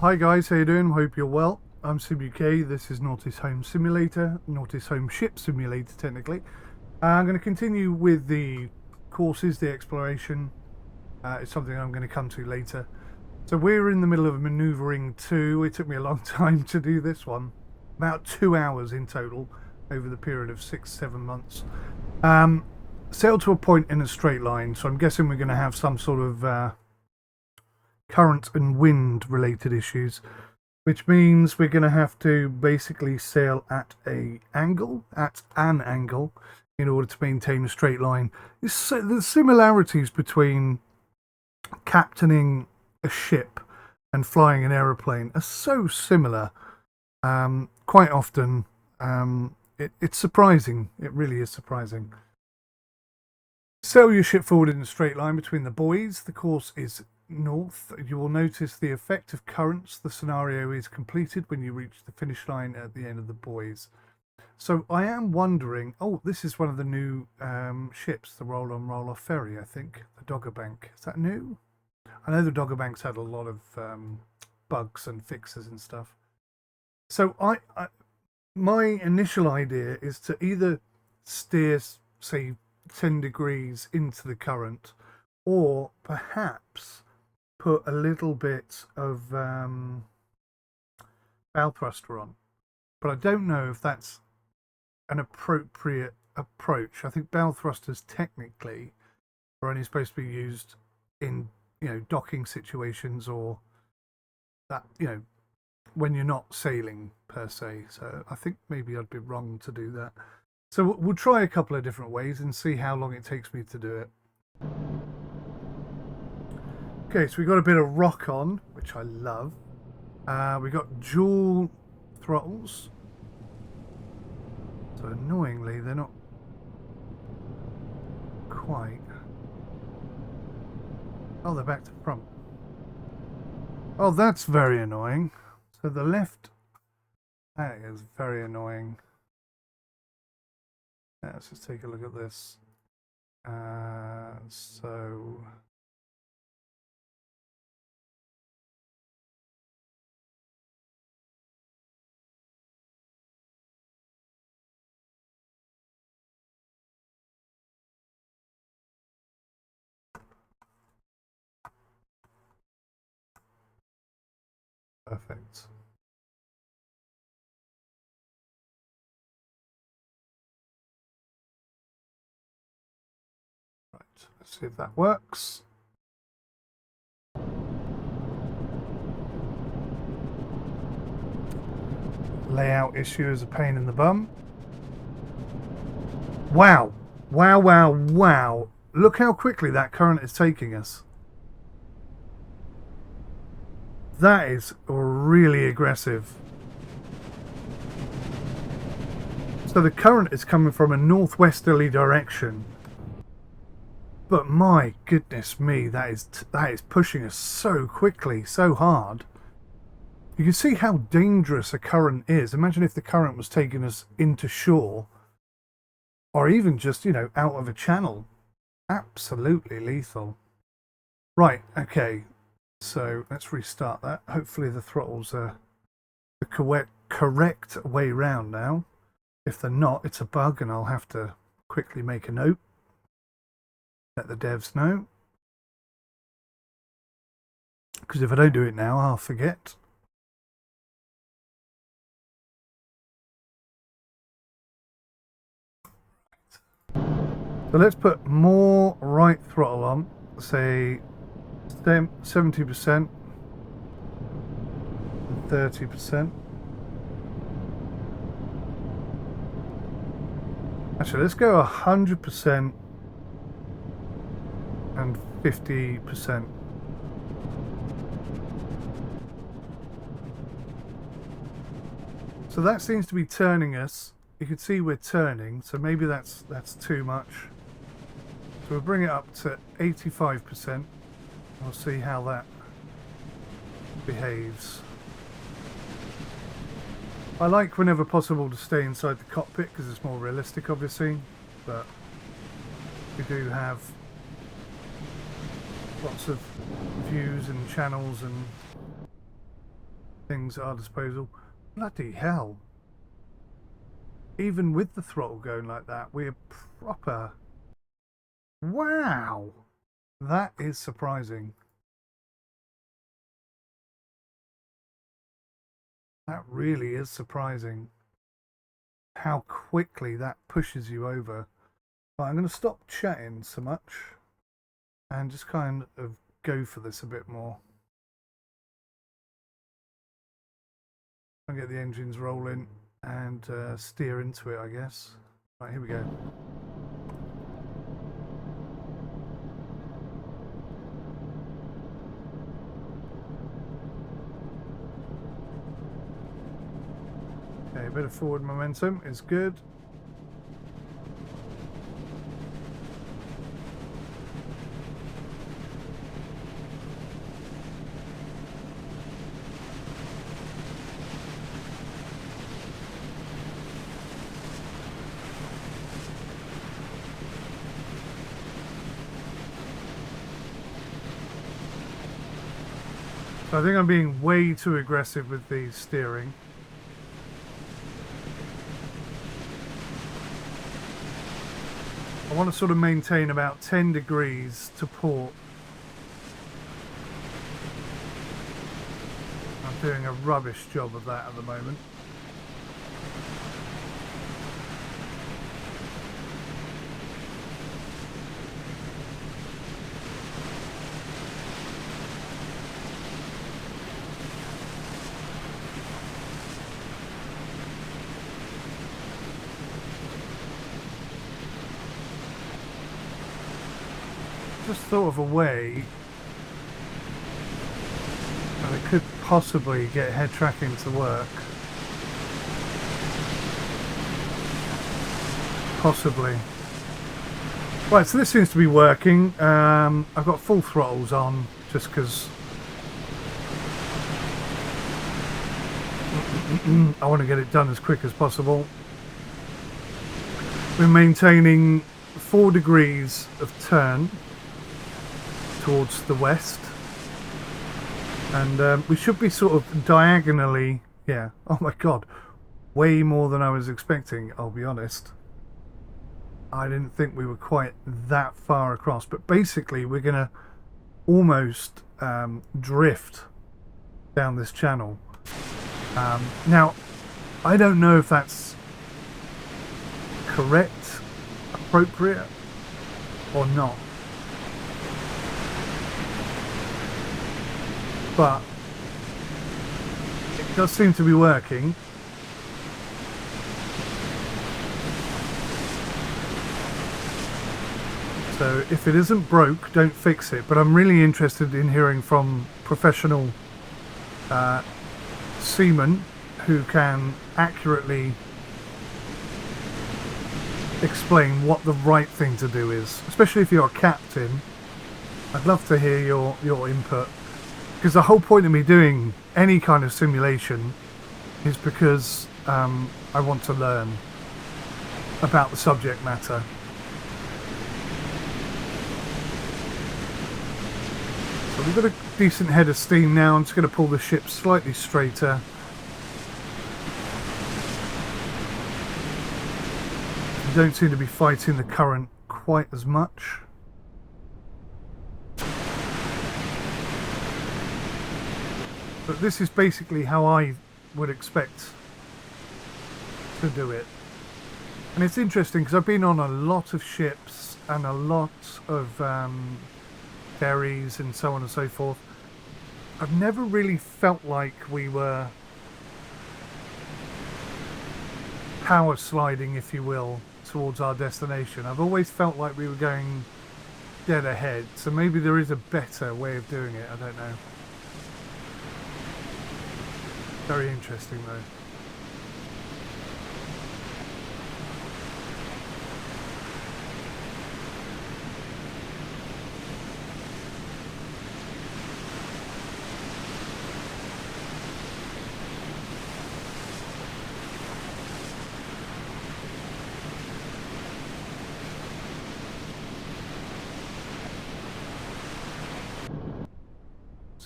Hi guys, how you doing? Hope you're well. I'm 𝗬𝗂𝗃, this is NAUTIS Home Simulator, NAUTIS Home Ship Simulator technically. I'm going to continue with the courses, the exploration. It's something I'm going to come to later. So we're in the middle of Manoeuvring 2. It took me a long time to do this one. About 2 hours in total over the period of 6-7 months. Sailed to a point in a straight line, so I'm guessing we're going to have some sort of current and wind related issues, which means we're going to have to basically sail at an angle in order to maintain a straight line. The similarities between captaining a ship and flying an aeroplane are so similar. Quite often it's surprising. It really is surprising. Sail your ship forward in a straight line between the buoys. The course is north. You will notice the effect of currents. The scenario is completed when you reach the finish line at the end of the buoys. So I am wondering, oh, this is one of the new ships, the roll-on roll-off ferry, I think, the 𝗥𝗲𝗃𝗁𝗃. Is that new? I know the 𝗥𝗲𝗃's had a lot of bugs and fixes and stuff. So my initial idea is to either steer, say, 10 degrees into the current, or perhaps put a little bit of bow thruster on. But I don't know if that's an appropriate approach. I think bow thrusters technically are only supposed to be used in, docking situations, or that, when you're not sailing per se. So I think maybe I'd be wrong to do that. So we'll try a couple of different ways and see how long it takes me to do it. Okay, so we got a bit of rock on, which I love. We got dual throttles. So annoyingly, they're not quite. Oh, they're back to front. Oh, that's very annoying. So the left, that is very annoying. Let's just take a look at this. So perfect. Right, let's see if that works. Layout issue is a pain in the bum. Wow. Wow, wow, wow. Look how quickly that current is taking us. That is really aggressive. So the current is coming from a northwesterly direction. But my goodness me, that is pushing us so quickly, so hard. You can see how dangerous a current is. Imagine if the current was taking us into shore, or even just, out of a channel. Absolutely lethal. Right, okay. So let's restart that. Hopefully the throttles are the correct way round now. If they're not, it's a bug and I'll have to quickly make a note. Let the devs know. Because if I don't do it now, I'll forget. So let's put more right throttle on, say 70% and 30%. Actually, let's go 100% and 50%. So that seems to be turning us. You can see we're turning, so maybe that's too much. So we'll bring it up to 85%. We'll see how that behaves. I like, whenever possible, to stay inside the cockpit because it's more realistic, obviously, but we do have lots of views and channels and things at our disposal. Bloody hell. Even with the throttle going like that, we're proper... Wow! That is surprising. That really is surprising. How quickly that pushes you over. Right, I'm going to stop chatting so much and just kind of go for this a bit more. I'll get the engines rolling and steer into it, I guess. Right, here we go. Okay, a bit of forward momentum is good. So I think I'm being way too aggressive with the steering. I want to sort of maintain about 10 degrees to port. I'm doing a rubbish job of that at the moment. Just thought of a way that I could possibly get head tracking to work. Possibly. Right, so this seems to be working. I've got full throttles on just because I want to get it done as quick as possible. We're maintaining 4 degrees of turn towards the west, and we should be sort of diagonally, yeah, oh my god, way more than I was expecting, I'll be honest. I didn't think we were quite that far across, but basically we're gonna almost drift down this channel. Now I don't know if that's correct, appropriate or not, but it does seem to be working. So if it isn't broke, don't fix it. But I'm really interested in hearing from professional seamen who can accurately explain what the right thing to do is, especially if you're a captain. I'd love to hear your input, because the whole point of me doing any kind of simulation is because I want to learn about the subject matter. So we've got a decent head of steam now. I'm just going to pull the ship slightly straighter. We don't seem to be fighting the current quite as much. But this is basically how I would expect to do it. And it's interesting because I've been on a lot of ships and a lot of ferries and so on and so forth. I've never really felt like we were power sliding, if you will, towards our destination. I've always felt like we were going dead ahead. So maybe there is a better way of doing it. I don't know. Very interesting though.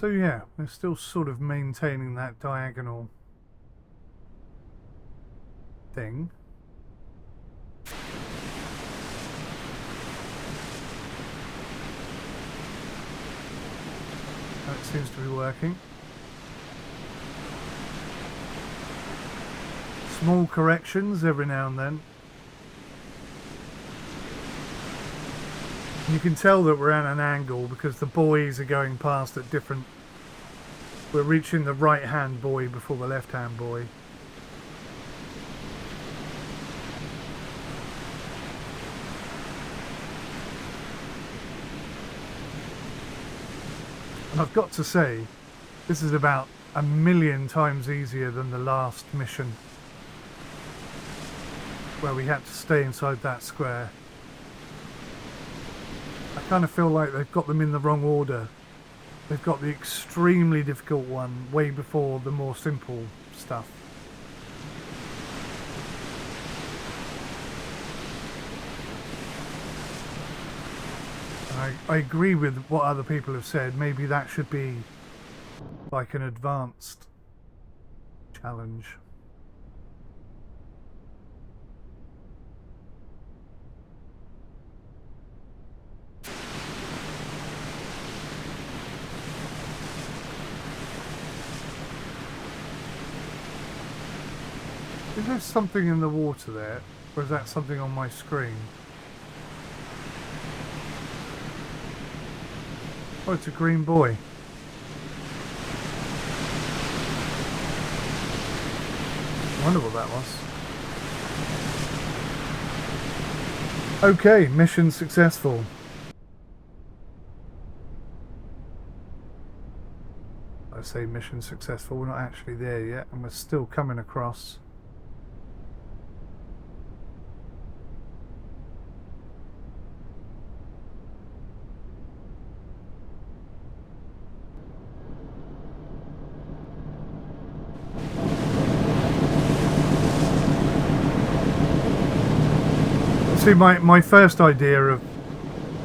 So yeah, we're still sort of maintaining that diagonal thing. That seems to be working. Small corrections every now and then. You can tell that we're at an angle because the buoys are going past at different... We're reaching the right-hand buoy before the left-hand buoy. And I've got to say, this is about 1,000,000 times easier than the last mission, where we had to stay inside that square. I kind of feel like they've got them in the wrong order. They've got the extremely difficult one way before the more simple stuff. I agree with what other people have said. Maybe that should be like an advanced challenge. Is there something in the water there, or is that something on my screen? Oh, it's a green buoy. I wonder what that was. Okay, mission successful. I say mission successful, we're not actually there yet, and we're still coming across. See, my first idea of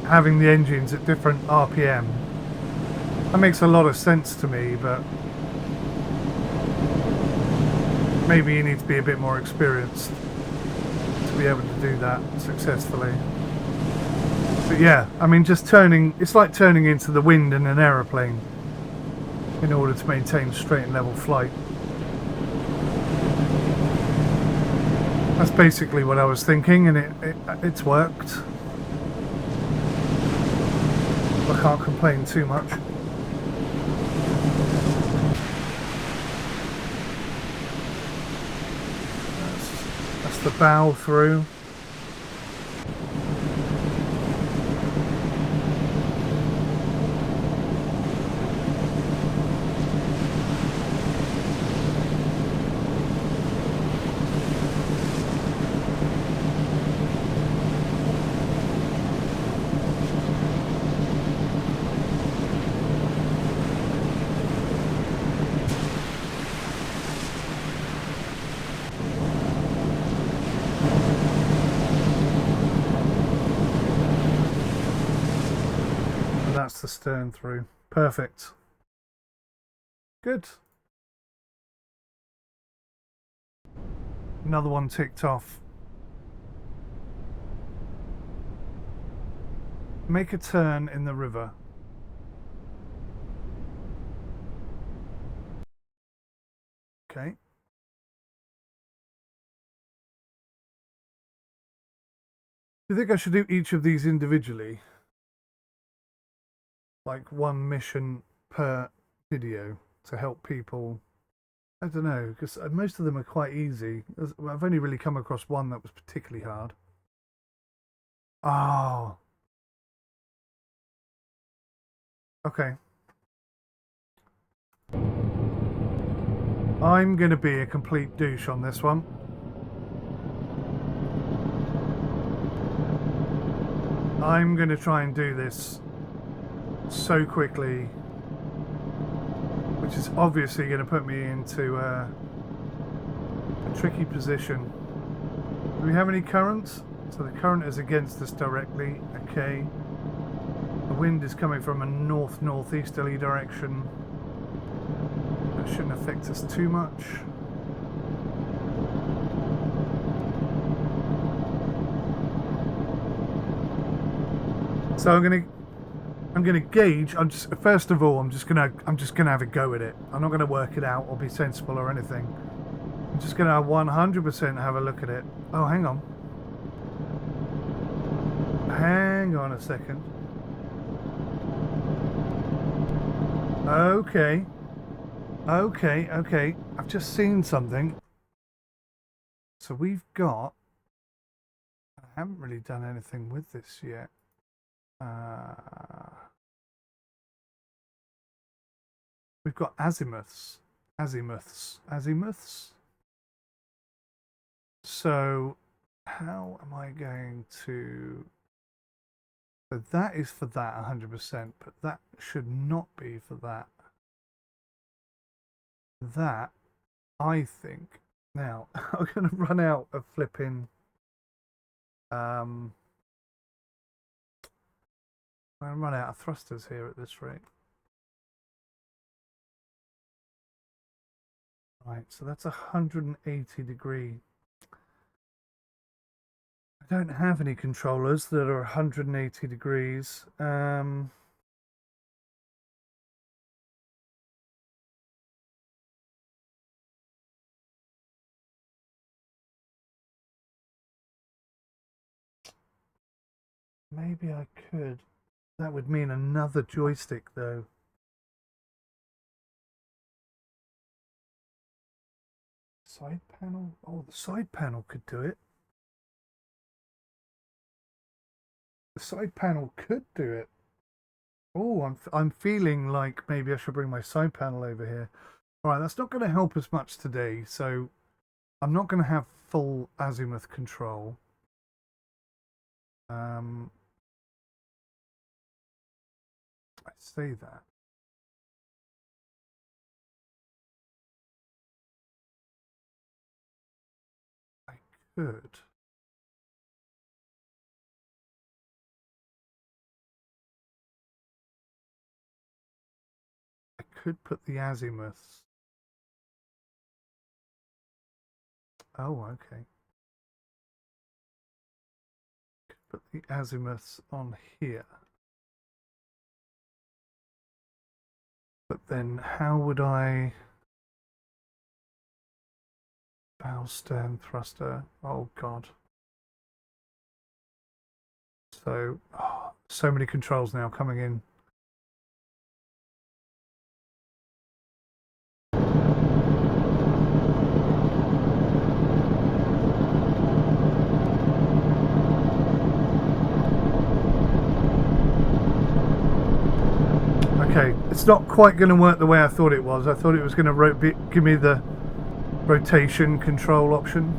having the engines at different RPM, that makes a lot of sense to me, but maybe you need to be a bit more experienced to be able to do that successfully. But yeah, I mean, just turning, it's like turning into the wind in an aeroplane in order to maintain straight and level flight. That's basically what I was thinking, and it's worked. I can't complain too much. That's the bow through. The stern through. Perfect. Good. Another one ticked off. Make a turn in the river. Okay. Do you think I should do each of these individually? Like one mission per video to help people? I don't know, because most of them are quite easy. I've only really come across one that was particularly hard. Oh. Okay. I'm going to be a complete douche on this one. I'm going to try and do this so quickly, which is obviously going to put me into a tricky position. Do we have any currents? So the current is against us directly. Okay. wind is coming from a north-northeasterly direction. That shouldn't affect us too much. So I'm gonna gauge. First of all, I'm just gonna have a go at it. I'm not gonna work it out or be sensible or anything. I'm just gonna 100% have a look at it. Oh, hang on. Hang on a second. Okay. Okay. I've just seen something. So we've got... I haven't really done anything with this yet. We've got azimuths. So how am I going to... So that is for that 100%, but that should not be for that. That, I think... Now, I'm going to run out of flipping... I'm going to run out of thrusters here at this rate. Right, so that's 180 degree. I don't have any controllers that are 180 degrees. Maybe I could. That would mean another joystick, though. Side panel? Oh, the side panel could do it. The side panel could do it. Oh, I'm feeling like maybe I should bring my side panel over here. All right, that's not going to help us much today, so I'm not going to have full azimuth control. I say that. I could. I could put the azimuths. Oh, okay. Could put the azimuths on here. But then how would I... Bow stern thruster. Oh, God. So, so many controls now coming in. Okay, it's not quite going to work the way I thought it was. I thought it was going to give me the rotation control option.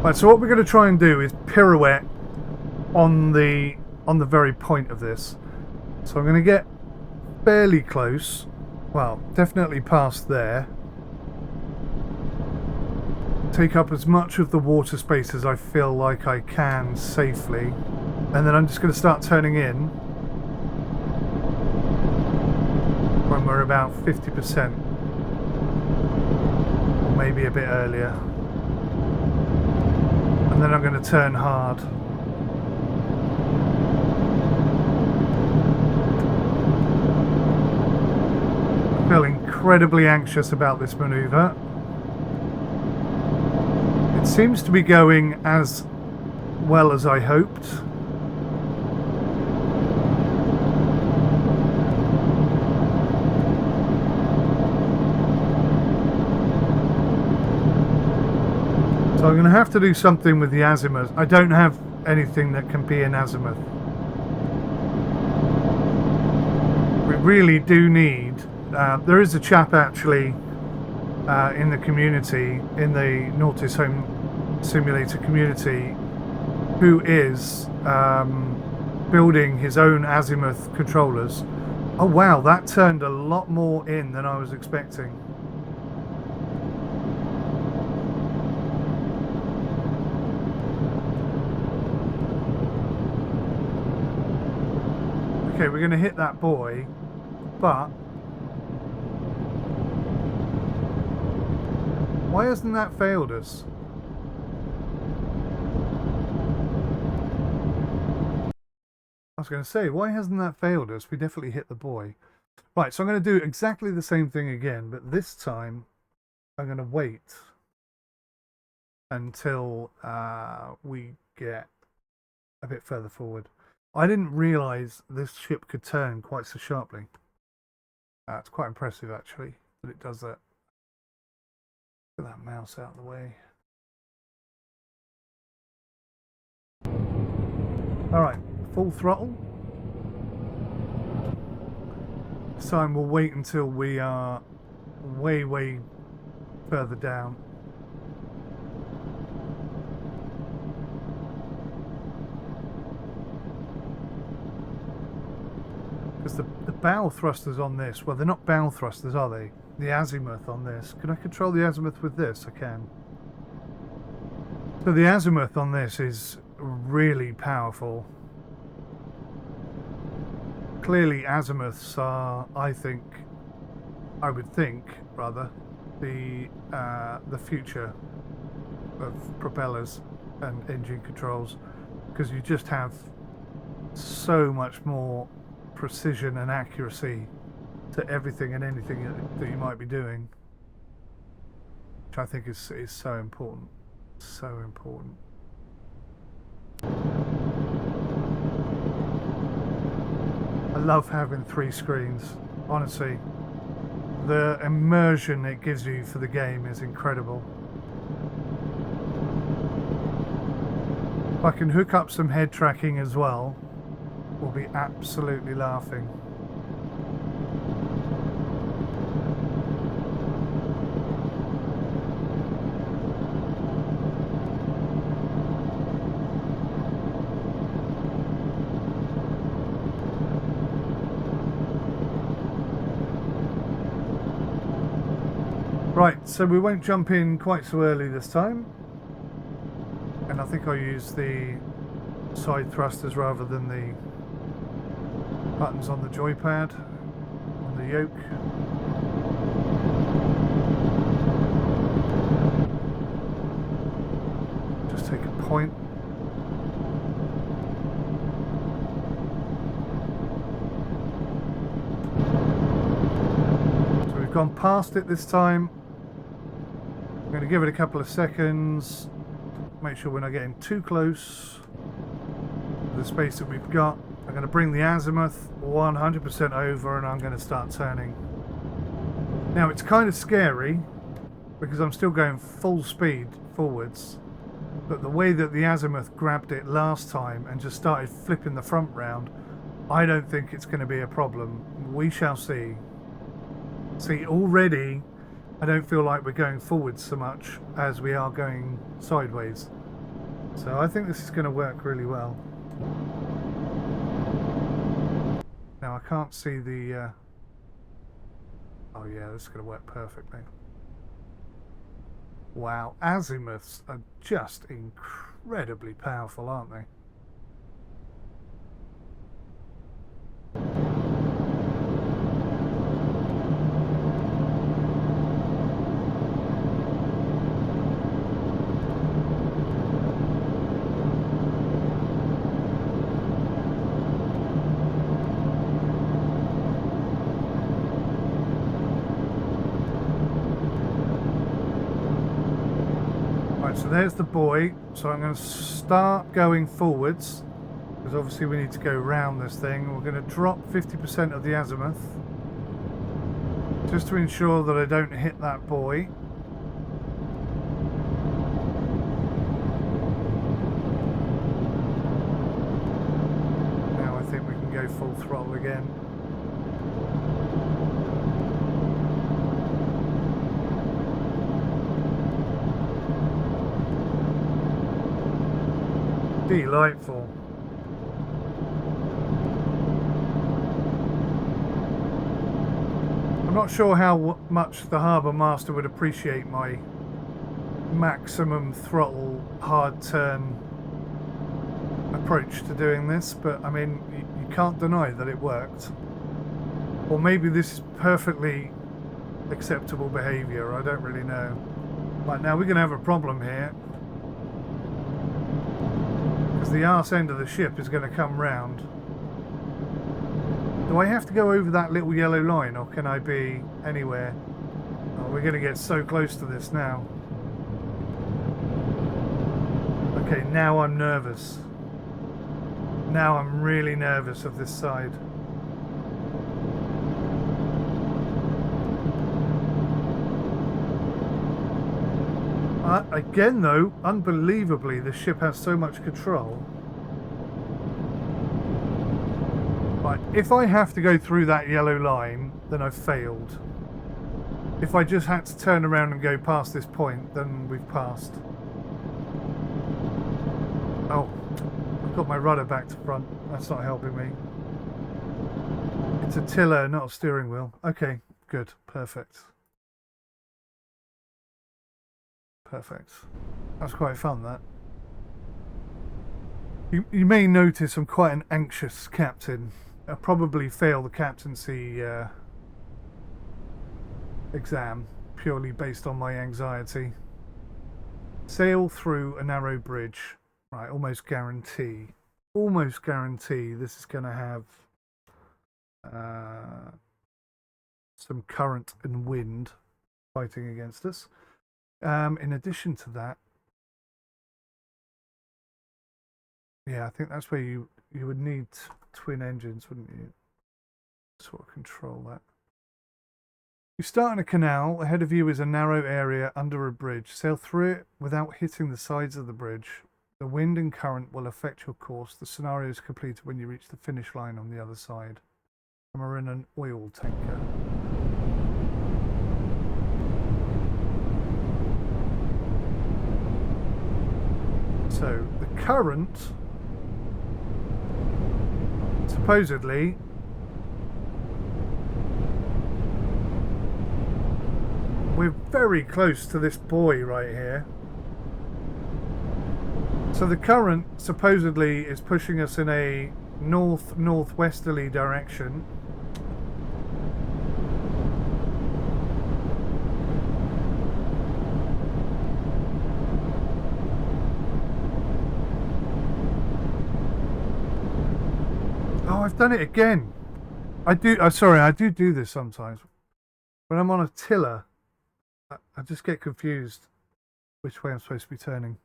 Right, so what we're going to try and do is pirouette on the very point of this. So I'm going to get fairly close. Well, definitely past there. Take up as much of the water space as I feel like I can safely. And then I'm just going to start turning in when we're about 50%. Or maybe a bit earlier. And then I'm going to turn hard. I feel incredibly anxious about this manoeuvre. It seems to be going as well as I hoped. So I'm going to have to do something with the azimuth. I don't have anything that can be an azimuth. We really do need... there is a chap actually in the community, in the NAUTIS Home Simulator community, who is building his own azimuth controllers. Oh wow, that turned a lot more in than I was expecting. Okay, we're going to hit that buoy, but why hasn't that failed us? I was going to say, why hasn't that failed us? We definitely hit the buoy. Right, so I'm going to do exactly the same thing again, but this time I'm going to wait until we get a bit further forward. I didn't realise this ship could turn quite so sharply. It's quite impressive, actually, that it does that. Get that mouse out of the way. Alright, full throttle. This time we'll wait until we are way further down. Because the bow thrusters on this, well, they're not bow thrusters, are they? The azimuth on this. Can I control the azimuth with this? I can. So the azimuth on this is really powerful. Clearly azimuths are, I would think rather, the future of propellers and engine controls, because you just have so much more precision and accuracy to everything and anything that you might be doing, which I think is so important. So important. I love having 3 screens, honestly. The immersion it gives you for the game is incredible. If I can hook up some head tracking as well, we'll be absolutely laughing. Right, so we won't jump in quite so early this time, and I think I'll use the side thrusters rather than the buttons on the joypad, on the yoke. Just take a point. So we've gone past it this time. I'm going to give it a couple of seconds, make sure we're not getting too close to the space that we've got. I'm going to bring the azimuth 100% over and I'm going to start turning. Now it's kind of scary because I'm still going full speed forwards, but the way that the azimuth grabbed it last time and just started flipping the front round, I don't think it's going to be a problem. We shall see. See, already I don't feel like we're going forwards so much as we are going sideways. So I think this is going to work really well. Now I can't see the... Oh yeah, this is going to work perfectly. Wow, azimuths are just incredibly powerful, aren't they? So there's the buoy, so I'm going to start going forwards because obviously we need to go round this thing. We're going to drop 50% of the azimuth just to ensure that I don't hit that buoy. Now I think we can go full throttle again. Delightful. I'm not sure how much the harbour master would appreciate my maximum throttle hard turn approach to doing this, but I mean you can't deny that it worked. Or maybe this is perfectly acceptable behaviour, I don't really know. Right, now we're going to have a problem here. Because the arse end of the ship is going to come round. Do I have to go over that little yellow line, or can I be anywhere? Oh, we're going to get so close to this now. Okay, now I'm nervous. Now I'm really nervous of this side. Again though, unbelievably, the ship has so much control. Right, if I have to go through that yellow line, then I've failed. If I just had to turn around and go past this point, then we've passed. Oh, I've got my rudder back to front. That's not helping me. It's a tiller, not a steering wheel. Okay, good, perfect. Perfect. That's quite fun, that. You may notice I'm quite an anxious captain. I'll probably fail the captaincy exam purely based on my anxiety. Sail through a narrow bridge. Right, almost guarantee this is going to have some current and wind fighting against us. In addition to that, yeah, I think that's where you would need twin engines, wouldn't you? Sort of control that. You start in a canal. Ahead of you is a narrow area under a bridge. Sail through it without hitting the sides of the bridge. The wind and current will affect your course. The scenario is completed when you reach the finish line on the other side. And we're in an oil tanker. So the current, supposedly, we're very close to this buoy right here. So the current supposedly is pushing us in a north-northwesterly direction. Oh, I've done it again. I do this sometimes. When I'm on a tiller, I just get confused which way I'm supposed to be turning.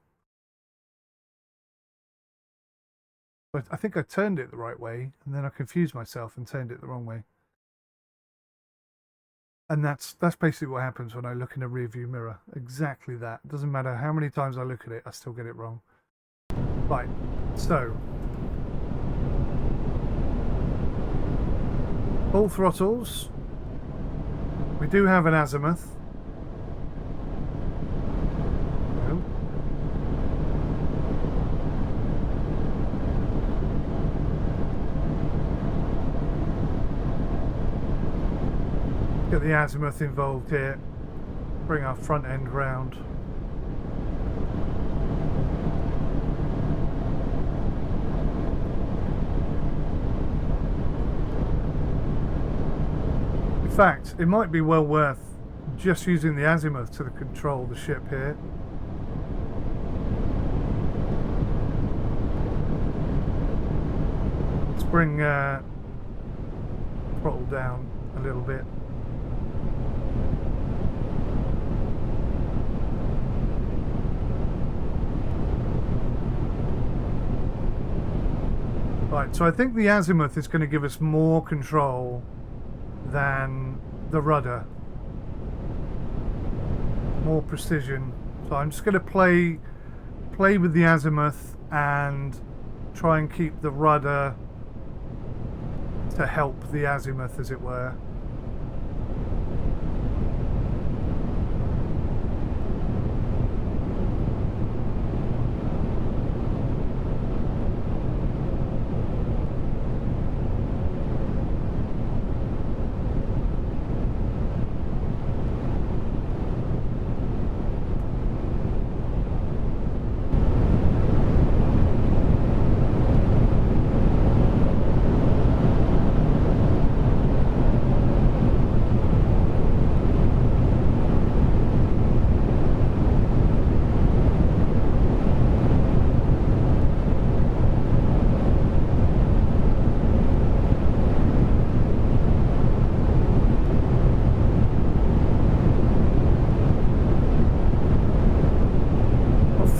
But I think I turned it the right way, and then I confused myself and turned it the wrong way. And that's basically what happens when I look in a rear view mirror. Exactly that. It doesn't matter how many times I look at it, I still get it wrong. Right, so full throttles. We do have an azimuth. Get the azimuth involved here. Bring our front end round. In fact, it might be well worth just using the azimuth to control the ship here. Let's bring throttle down a little bit. Right, so I think the azimuth is going to give us more control than the rudder. More precision. So I'm just going to play with the azimuth and try and keep the rudder to help the azimuth, as it were.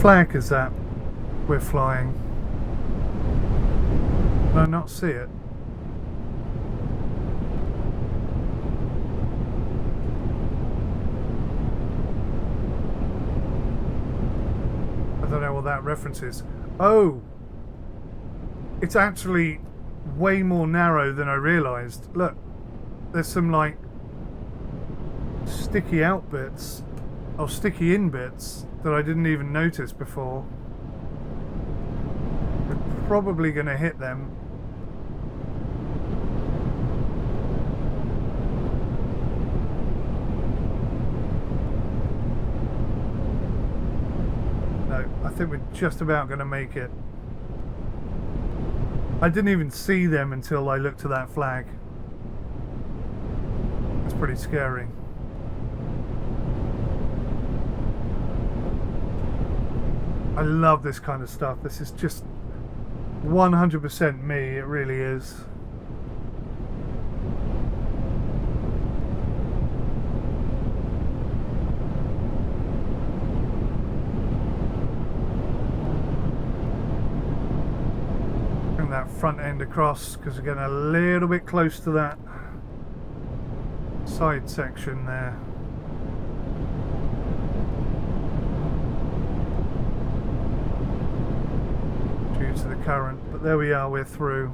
flag is that we're flying? Can I not see it? I don't know what that reference is. Oh! It's actually way more narrow than I realised. Look, there's some like sticky out bits, or sticky in bits, that I didn't even notice before. We're probably going to hit them. No, I think we're just about going to make it. I didn't even see them until I looked at that flag. It's pretty scary. I love this kind of stuff. This is just 100% me. It really is. Bring that front end across because we're getting a little bit close to that side section there. To the current, but there we are, we're through.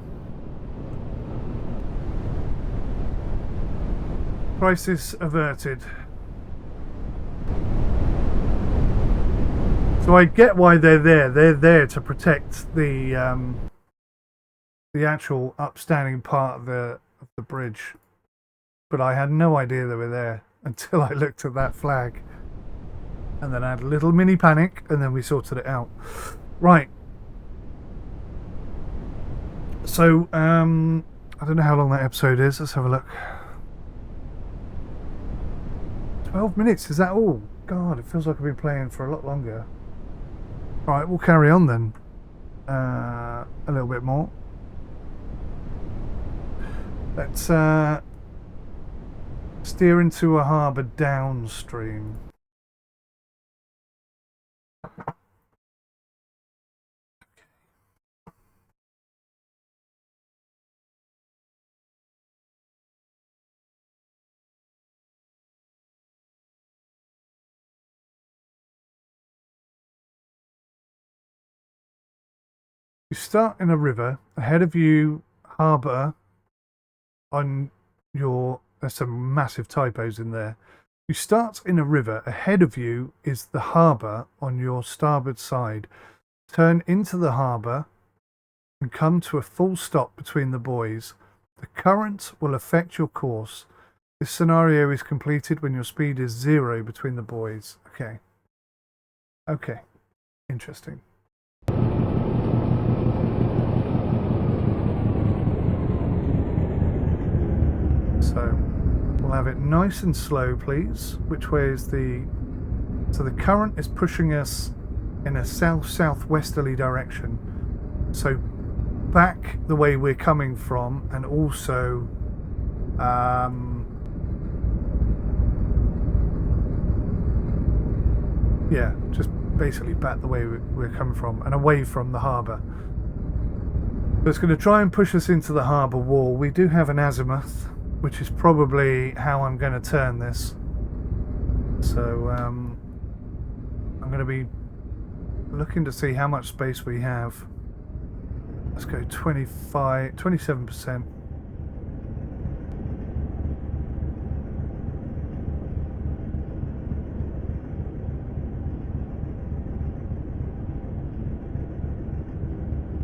Crisis averted. So I get why they're there. They're there to protect the actual upstanding part of the bridge. But I had no idea they were there until I looked at that flag. And then I had a little mini panic, and then we sorted it out. Right. So, I don't know how long that episode is. Let's have a look. 12 minutes, is that all? God, it feels like I've been playing for a lot longer. Right, we'll carry on then. A little bit more. Let's steer into a harbour downstream. You start in a river. Ahead of you, harbour on your... There's some massive typos in there. You start in a river. Ahead of you is the harbour on your starboard side. Turn into the harbour and come to a full stop between the buoys. The current will affect your course. This scenario is completed when your speed is 0 between the buoys. Okay. Okay. Interesting. So we'll have it nice and slow, please. Which way is the... So the current is pushing us in a south-southwesterly direction. So back the way we're coming from, and also yeah, just basically back the way we're coming from and away from the harbour. So it's going to try and push us into the harbour wall. We do have an azimuth, which is probably how I'm going to turn this. So I'm going to be looking to see how much space we have. Let's go 27%.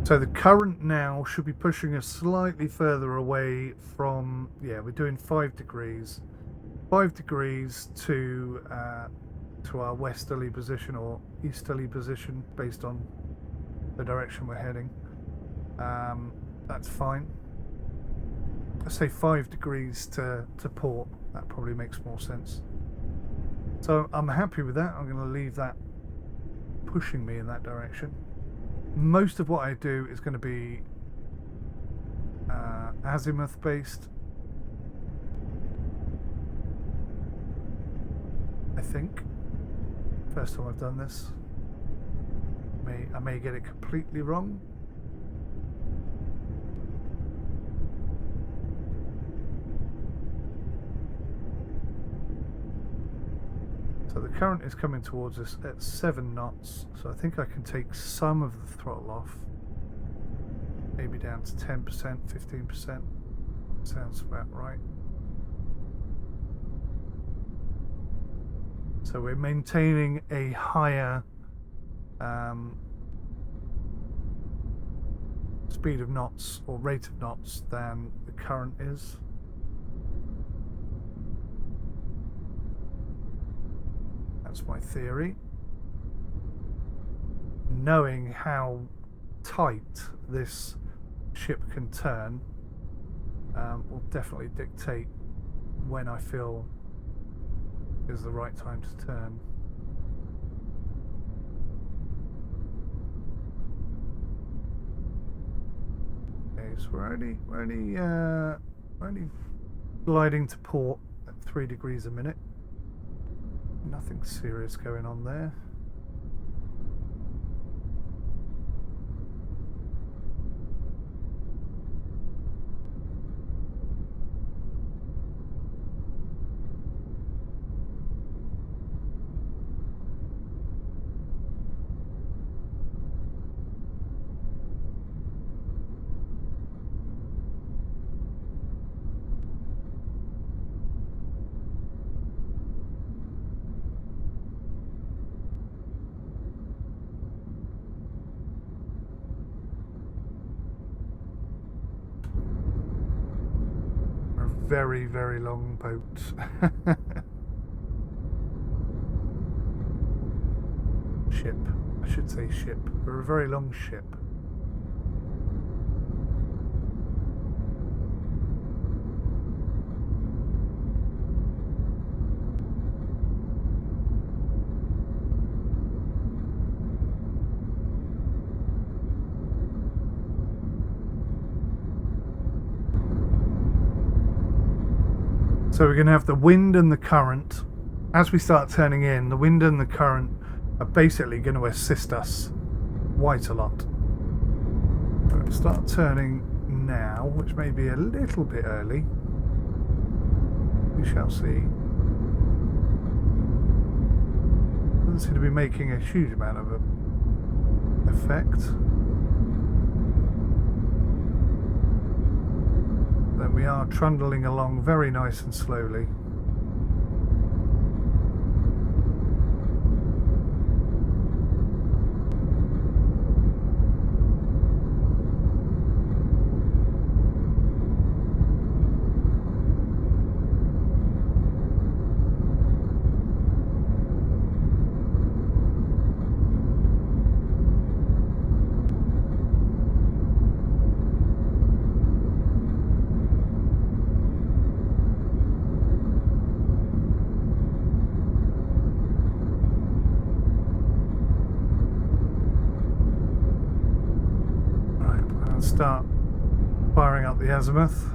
So the current now should be pushing us slightly further away from, yeah, we're doing 5 degrees. 5 degrees to our westerly position or easterly position based on the direction we're heading. That's fine. Let's say 5 degrees to port. That probably makes more sense. So I'm happy with that. I'm going to leave that pushing me in that direction. Most of what I do is going to be azimuth based, I think. First time I've done this. I may get it completely wrong. So the current is coming towards us at 7 knots, so I think I can take some of the throttle off, maybe down to 10%, 15%. Sounds about right. So we're maintaining a higher speed of knots or rate of knots than the current is. That's my theory. Knowing how tight this ship can turn will definitely dictate when I feel is the right time to turn. Okay, so we're only gliding to port at 3 degrees a minute. Nothing serious going on there. Very, very long boat. Ship. I should say ship. We're a very long ship. So we're going to have the wind and the current. As we start turning in, the wind and the current are basically going to assist us quite a lot. We're going to start turning now, which may be a little bit early. We shall see. Doesn't seem to be making a huge amount of effect. Then we are trundling along very nice and slowly. Start firing up the azimuth.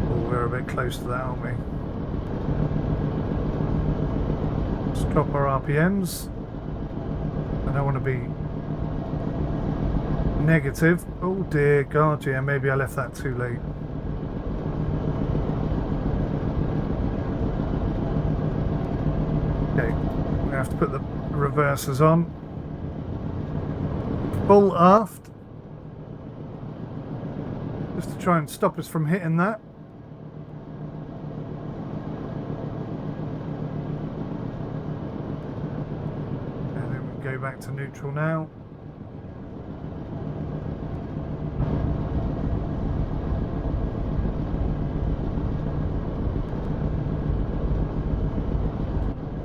Oh, we're a bit close to that, aren't we? Let's drop our RPMs. I don't want to be negative. Oh dear God, yeah, maybe I left that too late. Okay, we're going to have to put the reversers on. Full aft. Just to try and stop us from hitting that. Go back to neutral now.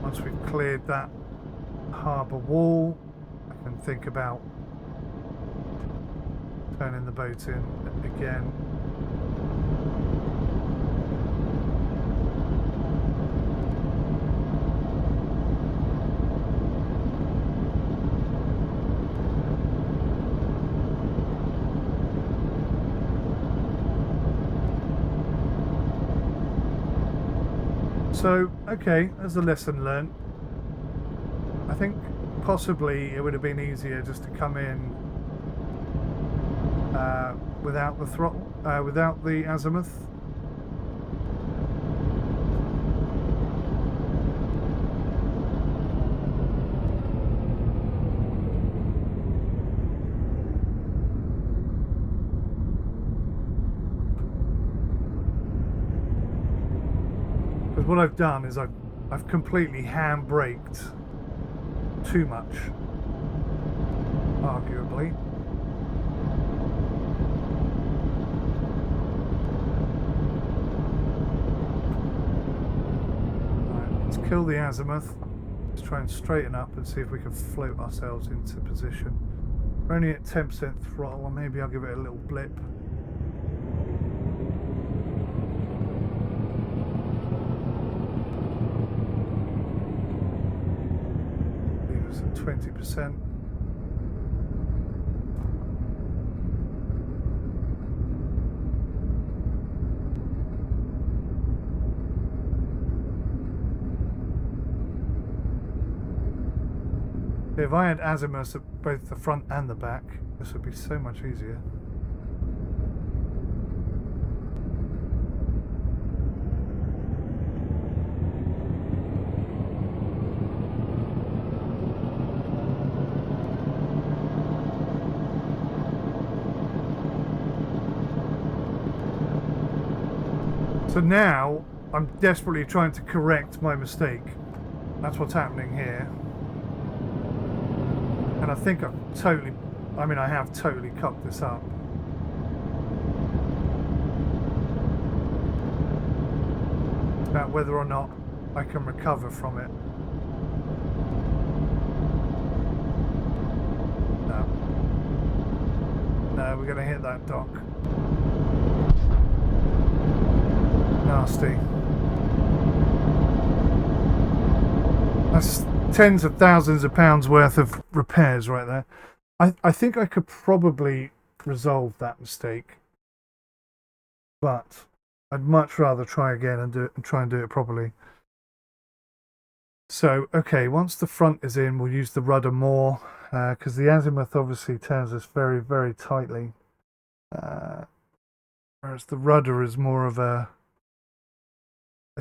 Once we've cleared that harbour wall, I can think about turning the boat in again. So, okay, there's a lesson learned. I think possibly it would have been easier just to come in without the throttle, without the azimuth. Because what I've done is I've completely hand-braked too much, arguably. Right, let's kill the azimuth. Let's try and straighten up and see if we can float ourselves into position. We're only at 10% throttle, or maybe I'll give it a little blip. Leave us at 20%. If I had azimuths at both the front and the back, this would be so much easier. So now I'm desperately trying to correct my mistake. That's what's happening here. And I think I have totally cocked this up. It's about whether or not I can recover from it. No, we're going to hit that dock. Nasty. That's tens of thousands of pounds worth of repairs right there. I think I could probably resolve that mistake, but I'd much rather try again and try and do it properly. So, okay, once the front is in, we'll use the rudder more, because the azimuth obviously turns us very, very tightly, whereas the rudder is more of a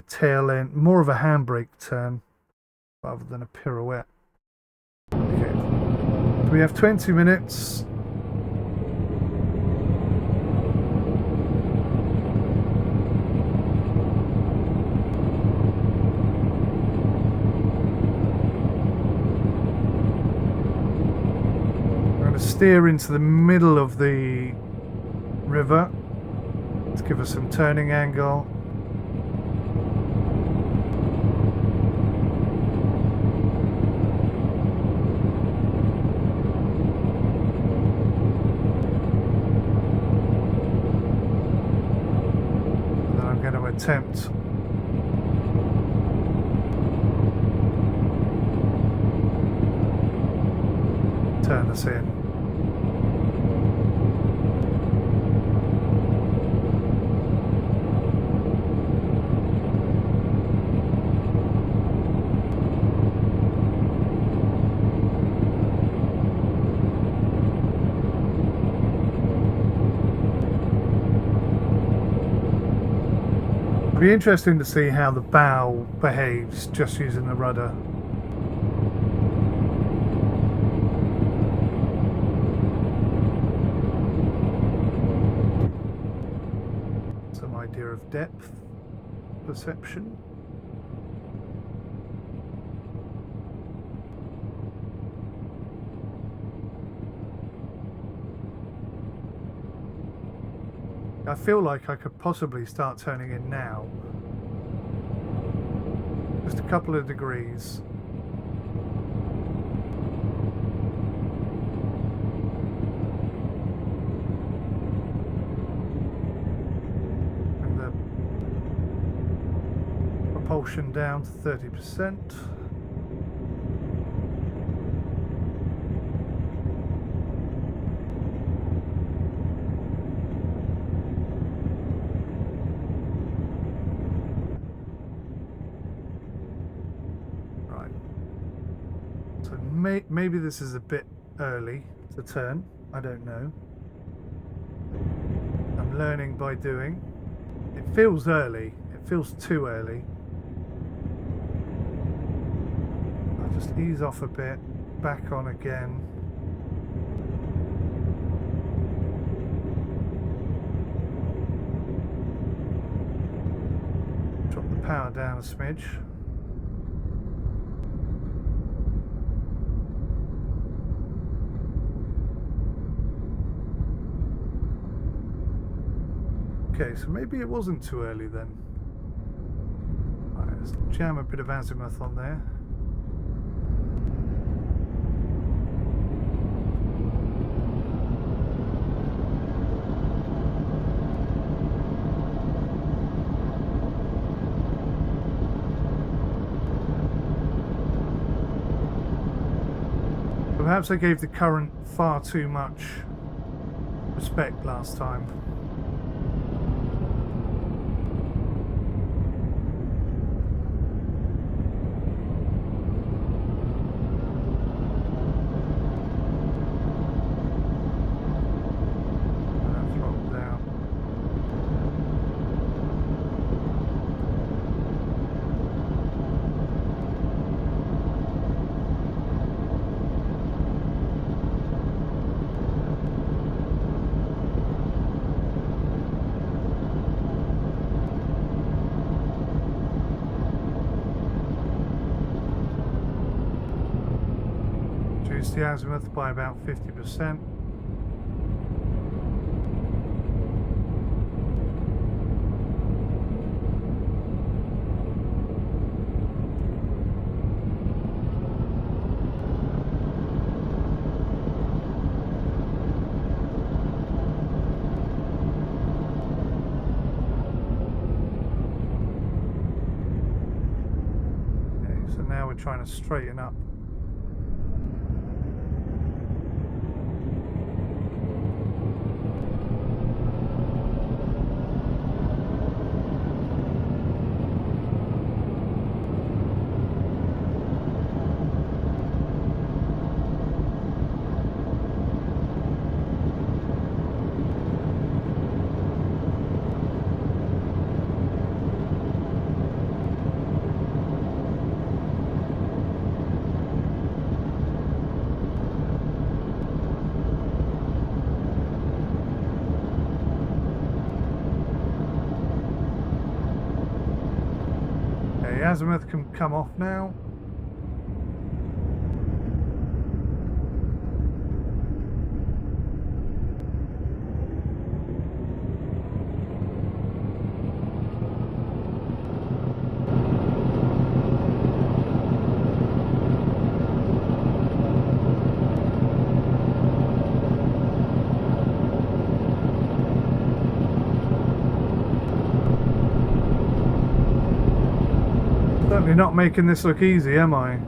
tail end, more of a handbrake turn rather than a pirouette. Okay, we have 20 minutes. We're going to steer into the middle of the river to give us some turning angle. Attempt turn us in. It'll be interesting to see how the bow behaves just using the rudder. Some idea of depth perception. I feel like I could possibly start turning in now. Just a couple of degrees. And the propulsion down to 30%. maybe this is a bit early to turn. I don't know. I'm learning by doing. It feels early. It feels too early. I'll just ease off a bit. Back on again. Drop the power down a smidge. Okay, so maybe it wasn't too early then. Right, let's jam a bit of azimuth on there. Perhaps I gave the current far too much respect last time. The azimuth by about 50%. Okay, so now we're trying to straighten up. The azimuth can come off now. Certainly not making this look easy, am I?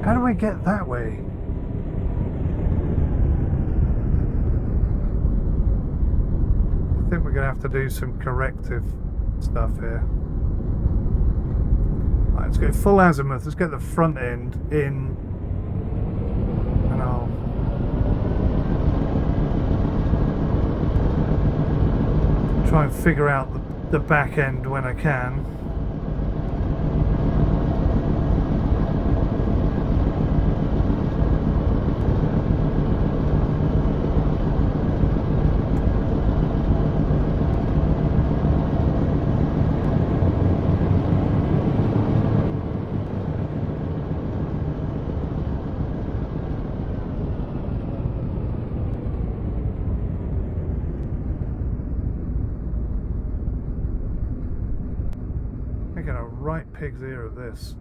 How do I get that way? I think we're going to have to do some corrective stuff here. Right, let's go full azimuth. Let's get the front end in. And I'll try and figure out the back end when I can. Making a right pig's ear of this.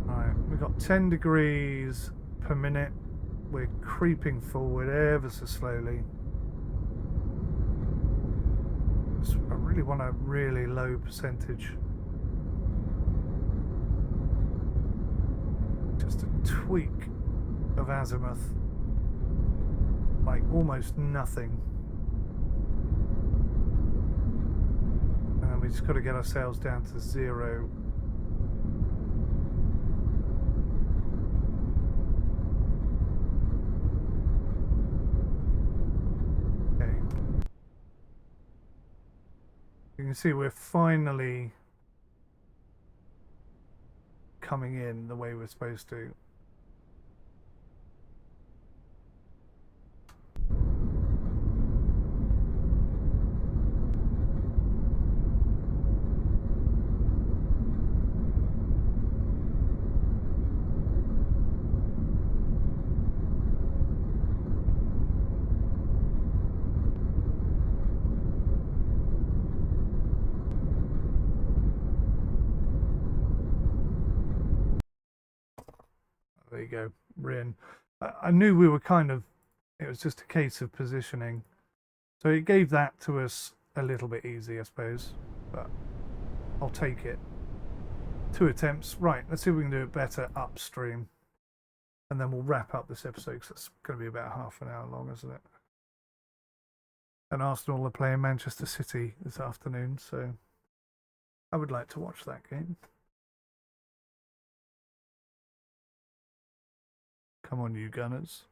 Right, we've got 10 degrees per minute. We're creeping forward ever so slowly. I really want a really low percentage. Just a tweak of azimuth. Like almost nothing. And we just got to get ourselves down to 0. You can see we're finally coming in the way we're supposed to. There you go, we're in. I knew we were kind of, it was just a case of positioning. So it gave that to us a little bit easy, I suppose, but I'll take it. 2 attempts. Right, let's see if we can do it better upstream. And then we'll wrap up this episode because it's going to be about half an hour long, isn't it? And Arsenal are playing Manchester City this afternoon, so I would like to watch that game. Come on, you Gunners.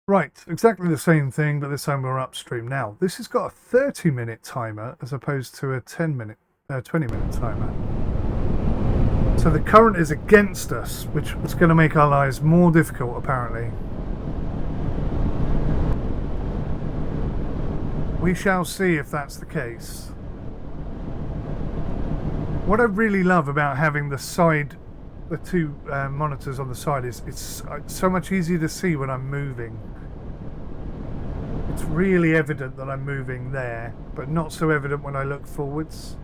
Right, exactly the same thing, but this time we're upstream. Now, this has got a 30-minute timer as opposed to a 20-minute timer. So the current is against us, which is going to make our lives more difficult, apparently. We shall see if that's the case. What I really love about having the 2 monitors on the side is it's so much easier to see when I'm moving. It's really evident that I'm moving there, but not so evident when I look forwards.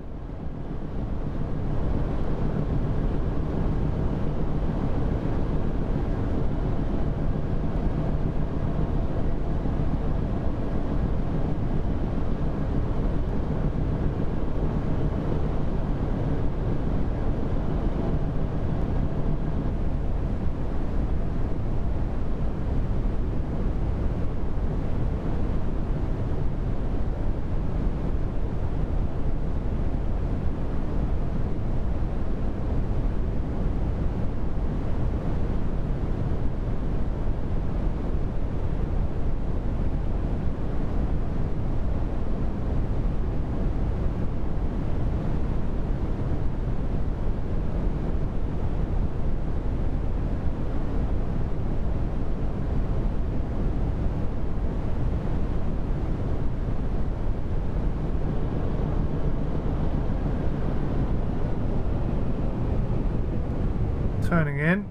Turning in.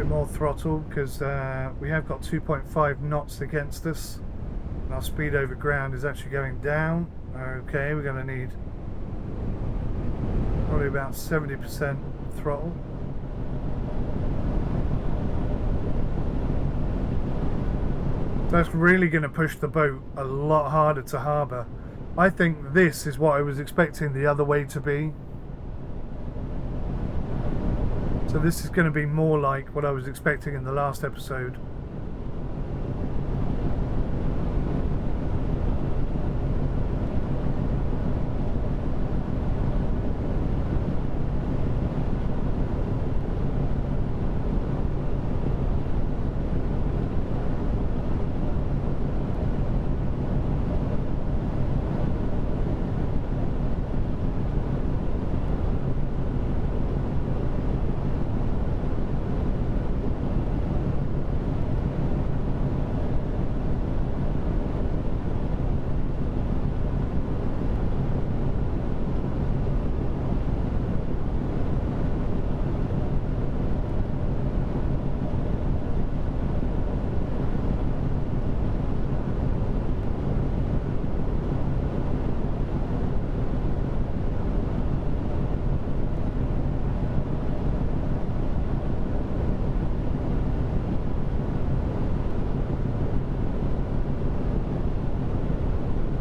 More throttle because we have got 2.5 knots against us and our speed over ground is actually going down. Okay, we're going to need probably about 70% throttle. That's really going to push the boat a lot harder to harbour. I think this is what I was expecting the other way to be. So this is going to be more like what I was expecting in the last episode.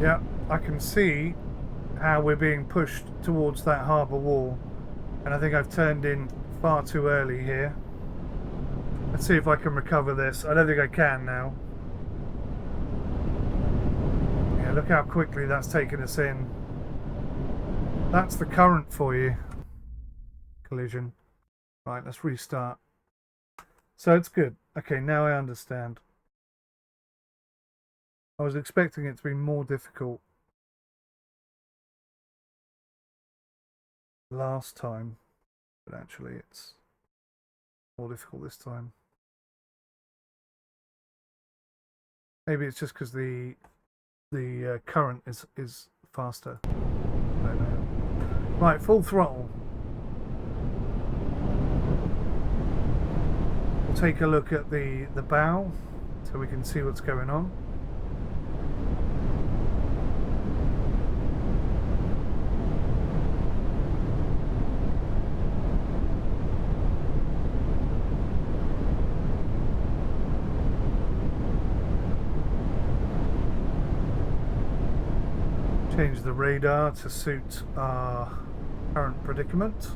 Yeah, I can see how we're being pushed towards that harbour wall, and I think I've turned in far too early here. Let's see if I can recover this. I don't think I can now. Yeah, look how quickly that's taken us in. That's the current for you. Collision. Right, let's restart. So it's good. Okay, now I understand. I was expecting it to be more difficult last time, but actually it's more difficult this time. Maybe it's just because the current is faster. I don't know. Right, full throttle. We'll take a look at the bow so we can see what's going on. Change the radar to suit our current predicament.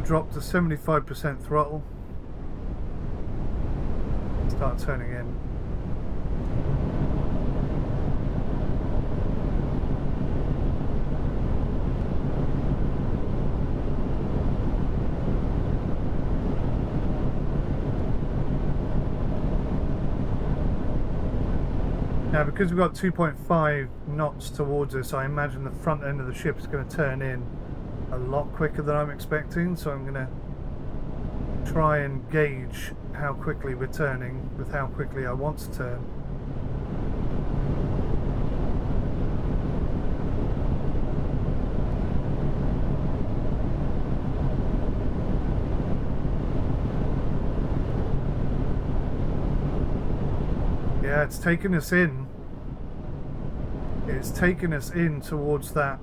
Drop to 75% throttle. Start turning in. Now, because we've got 2.5 knots towards us, I imagine the front end of the ship is going to turn in a lot quicker than I'm expecting, so I'm going to try and gauge how quickly we're turning with how quickly I want to turn. Yeah, it's taken us in. It's taken us in towards the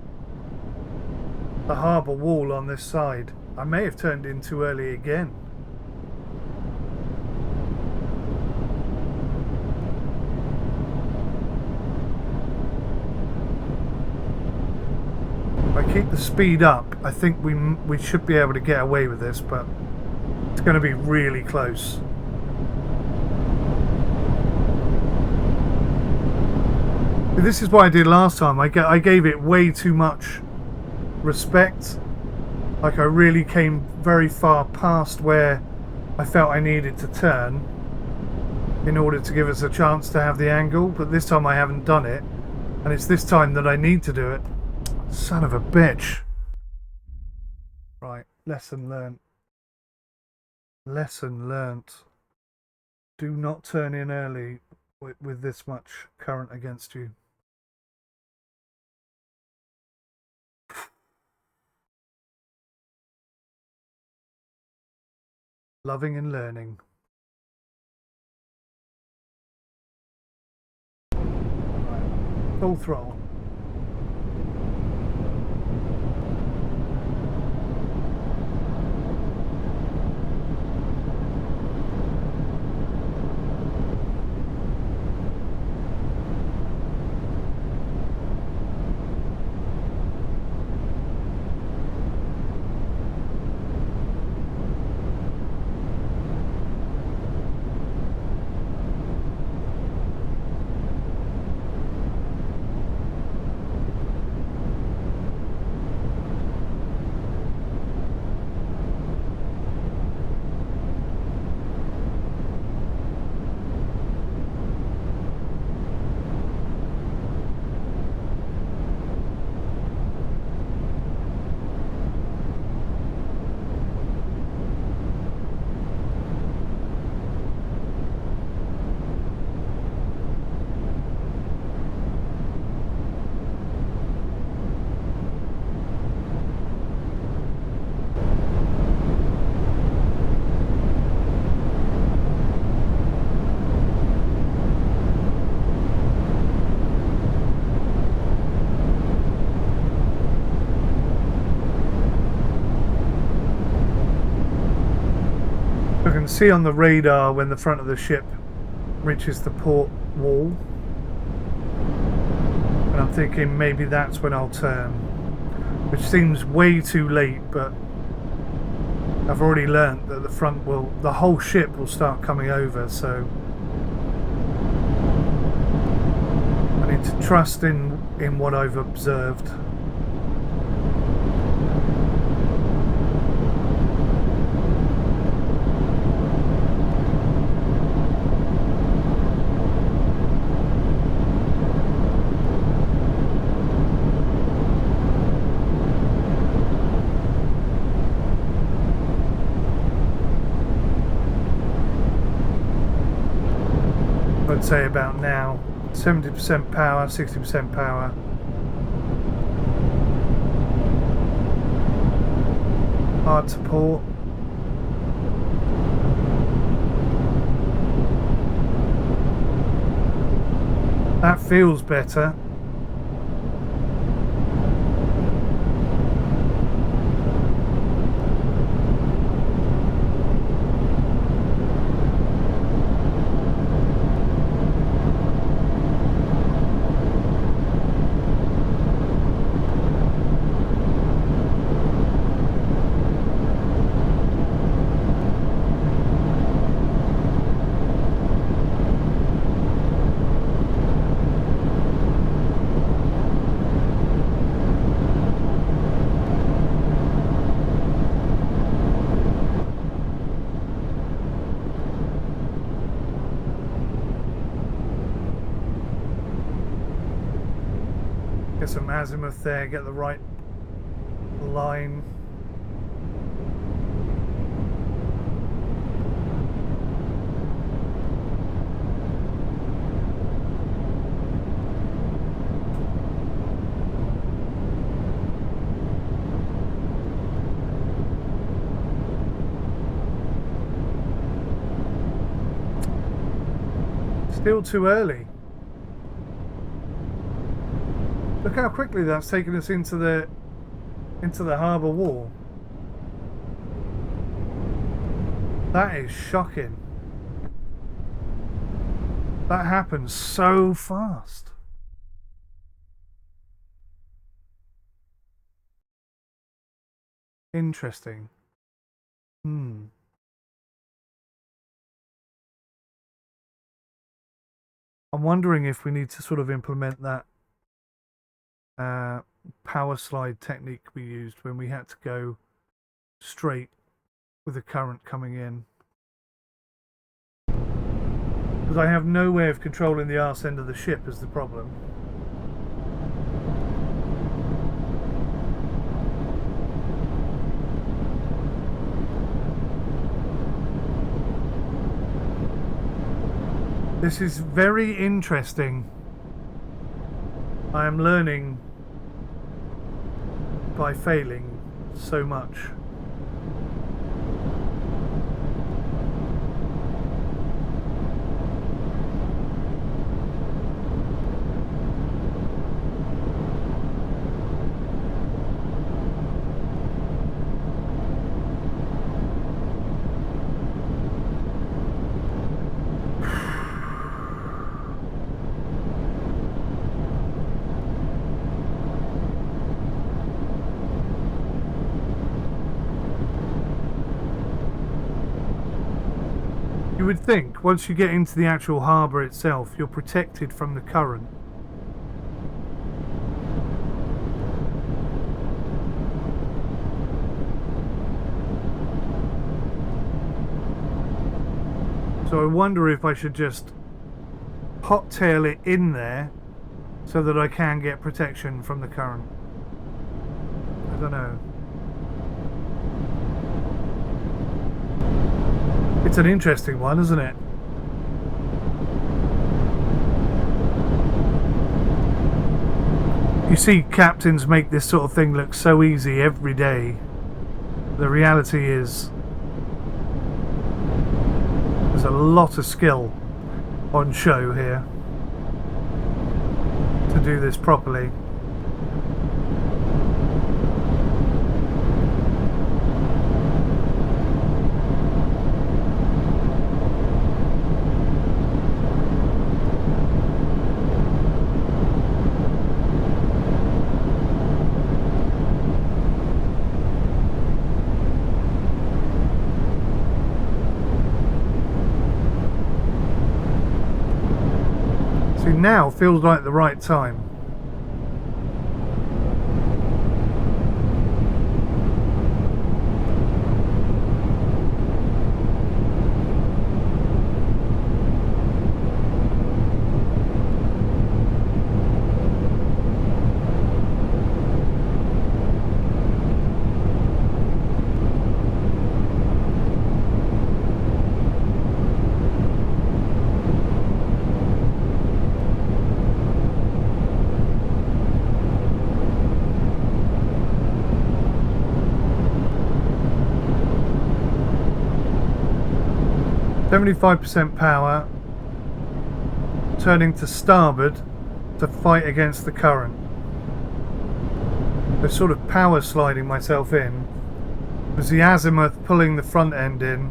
harbour wall on this side. I may have turned in too early again. If I keep the speed up, I think we should be able to get away with this, but It's going to be really close. This is what I did last time. I gave it way too much respect. Like I really came very far past where I felt I needed to turn in order to give us a chance to have the angle, but this time I haven't done it, and it's this time that I need to do it. Son of a bitch. Right, lesson learnt. Lesson learnt. Do not turn in early with this much current against you. Loving and learning. Right. Full throttle. I can see on the radar when the front of the ship reaches the port wall, and I'm thinking maybe that's when I'll turn, which seems way too late, but I've already learnt that the whole ship will start coming over, so I need to trust in what I've observed. I'd say about now, 70% power, 60% power. Hard to port. That feels better. Get some azimuth there, get the right line. Still too early. Look how quickly that's taken us into the harbour wall. That is shocking. That happens so fast. Interesting. I'm wondering if we need to sort of implement that power slide technique we used when we had to go straight with the current coming in. Because I have no way of controlling the arse end of the ship is the problem. This is very interesting. I am learning by failing so much. You would think once you get into the actual harbour itself, you're protected from the current. So I wonder if I should just hot tail it in there so that I can get protection from the current. I don't know. It's an interesting one, isn't it? You see captains make this sort of thing look so easy every day. The reality is there's a lot of skill on show here to do this properly. Now feels like the right time. %75 power, turning to starboard to fight against the current. I'm sort of power sliding myself in. There's the azimuth pulling the front end in.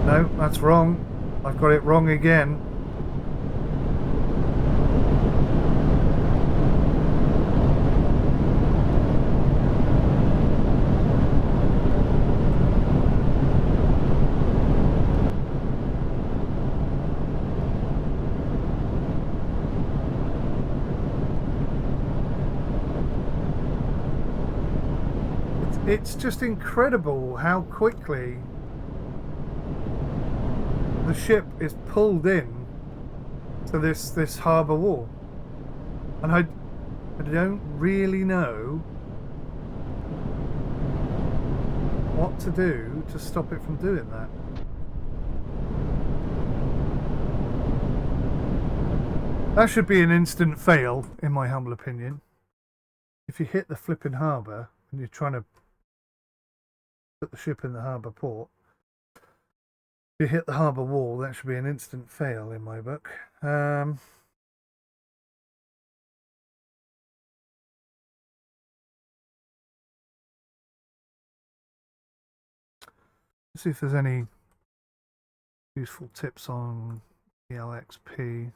No, that's wrong. I've got it wrong again. It's just incredible how quickly the ship is pulled in to this harbour wall, and I don't really know what to do to stop it from doing that. That should be an instant fail, in my humble opinion. If you hit the flipping harbour and you're trying to put the ship in the harbour port, you hit the harbour wall, that should be an instant fail in my book. Let's see if there's any useful tips on ELXP.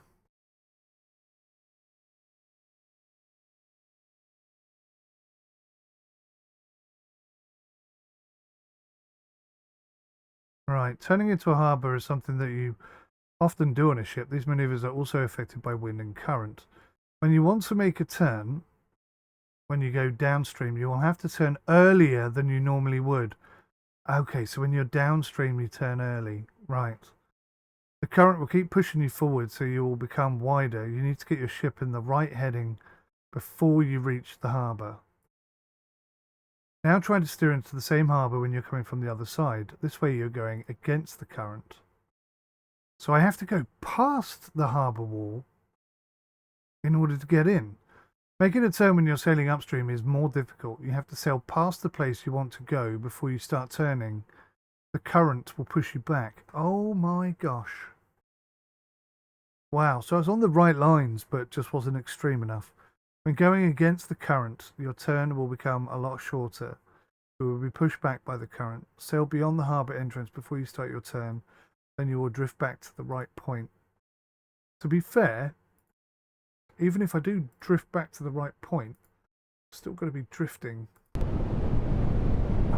Right, turning into a harbour is something that you often do on a ship, these maneuvers are also affected by wind and current. When you want to make a turn, when you go downstream, you will have to turn earlier than you normally would. Okay, so when you're downstream, you turn early. Right. The current will keep pushing you forward, so you will become wider. You need to get your ship in the right heading before you reach the harbour. Now try to steer into the same harbour when you're coming from the other side. This way you're going against the current. So I have to go past the harbour wall in order to get in. Making a turn when you're sailing upstream is more difficult. You have to sail past the place you want to go before you start turning. The current will push you back. Oh my gosh. Wow, so I was on the right lines, but just wasn't extreme enough. When going against the current, your turn will become a lot shorter. You will be pushed back by the current. Sail beyond the harbour entrance before you start your turn. Then you will drift back to the right point. To be fair, even if I do drift back to the right point, I'm still going to be drifting.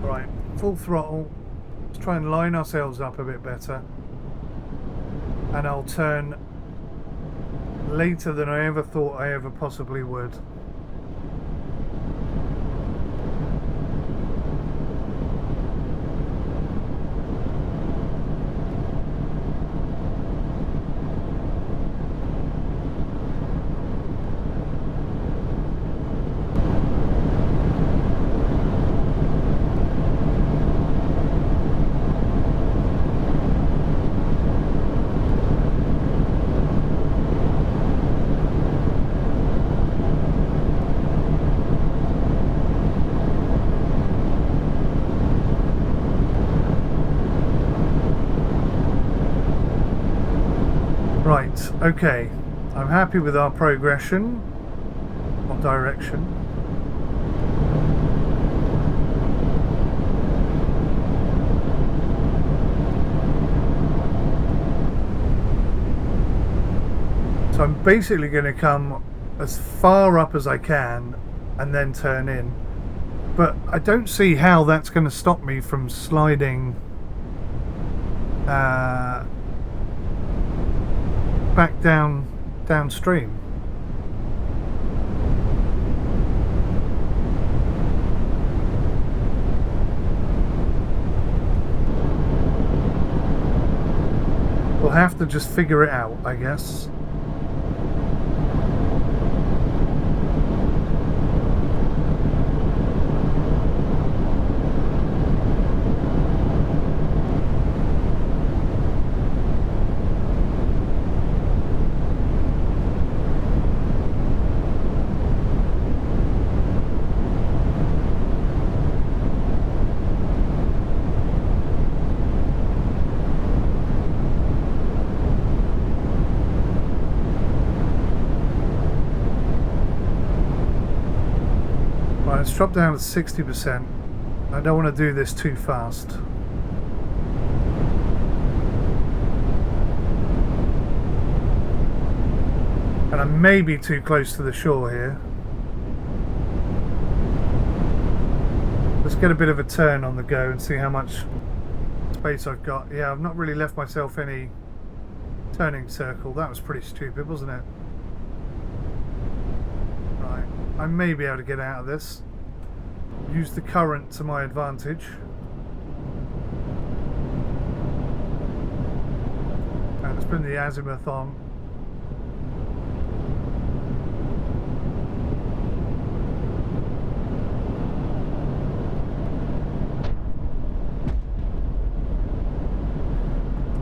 Right, full throttle. Let's try and line ourselves up a bit better. And I'll turn later than I ever thought I ever possibly would. Right, okay, I'm happy with our progression, or direction. So I'm basically going to come as far up as I can and then turn in. But I don't see how that's going to stop me from sliding back downstream. We'll have to just figure it out, I guess. Let's drop down to 60%. I don't want to do this too fast. And I may be too close to the shore here. Let's get a bit of a turn on the go and see how much space I've got. Yeah, I've not really left myself any turning circle. That was pretty stupid, wasn't it? Right, I may be able to get out of this. Use the current to my advantage. And let's bring the azimuth on.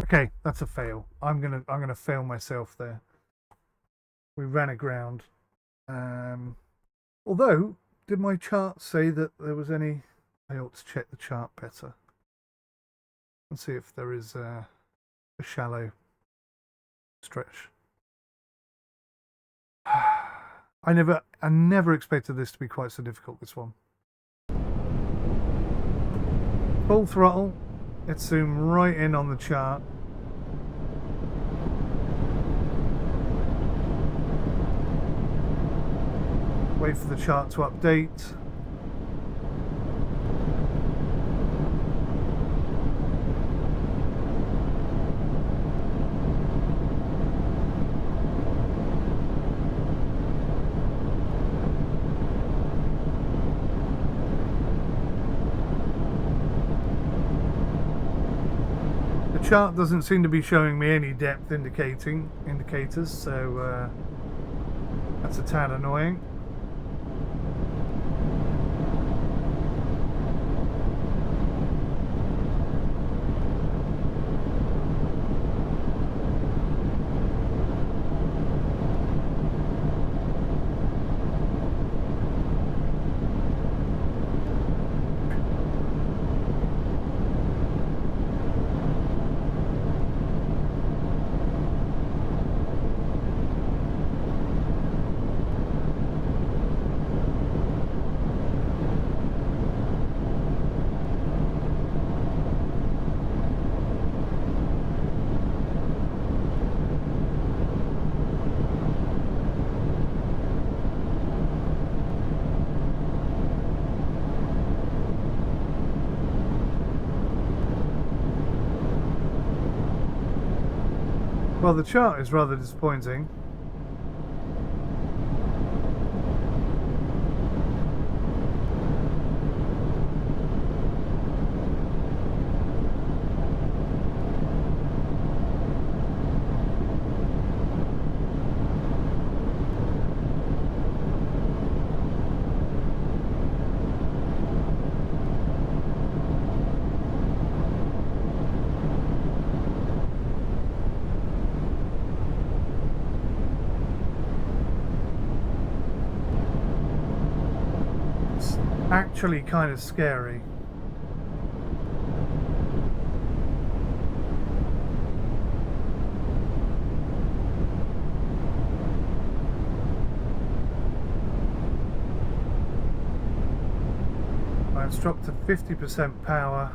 Okay, that's a fail. I'm gonna fail myself there. We ran aground. Although, did my chart say that there was any? I ought to check the chart better and see if there is a shallow stretch. I never expected this to be quite so difficult, this one. Full throttle. Let's zoom right in on the chart. Wait for the chart to update. chart doesn't seem to be showing me any depth indicators, so that's a tad annoying. Well, the chart is rather disappointing. Actually kind of scary. Right, it's dropped to 50% power.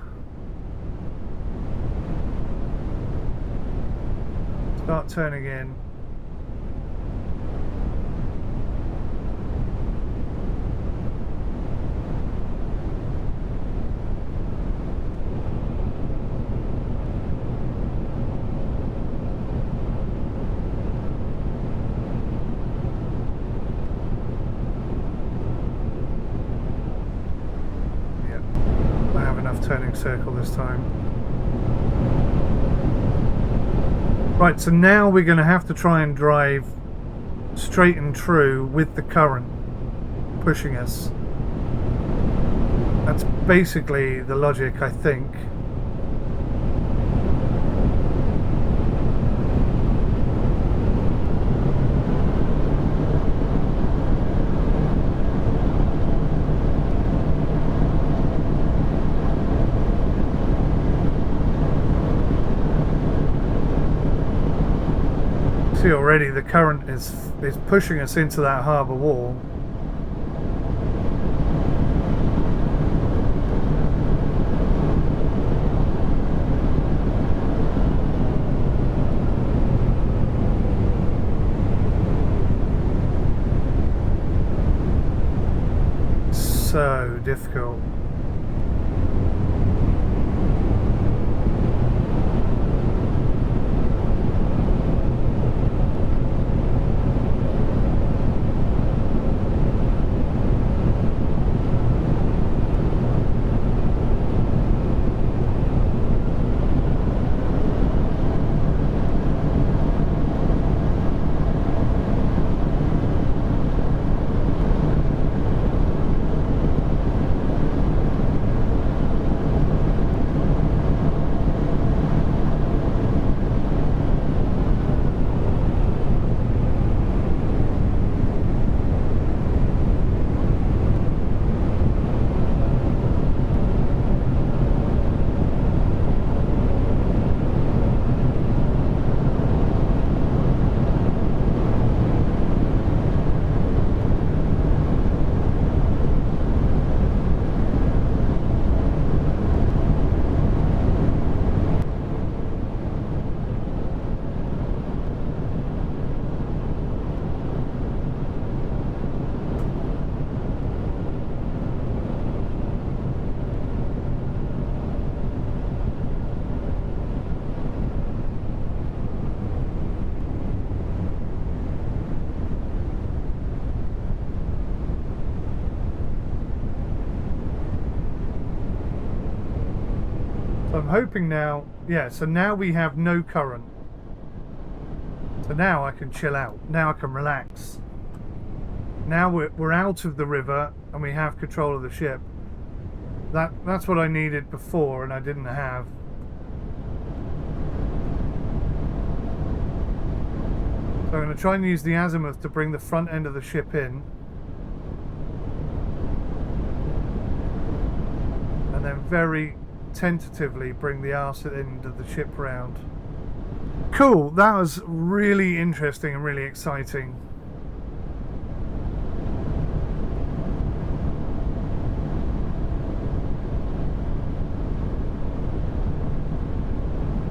Start turning in. Turning circle this time. Right, so now we're going to have to try and drive straight and true with the current pushing us. That's basically the logic, I think. Already the current is pushing us into that harbour wall. So difficult. So I'm hoping now, yeah, so now we have no current. So now I can chill out. Now I can relax. Now we're out of the river and we have control of the ship. That's what I needed before and I didn't have. So I'm going to try and use the azimuth to bring the front end of the ship in. And then very tentatively bring the arse end of the ship round. Cool, that was really interesting and really exciting.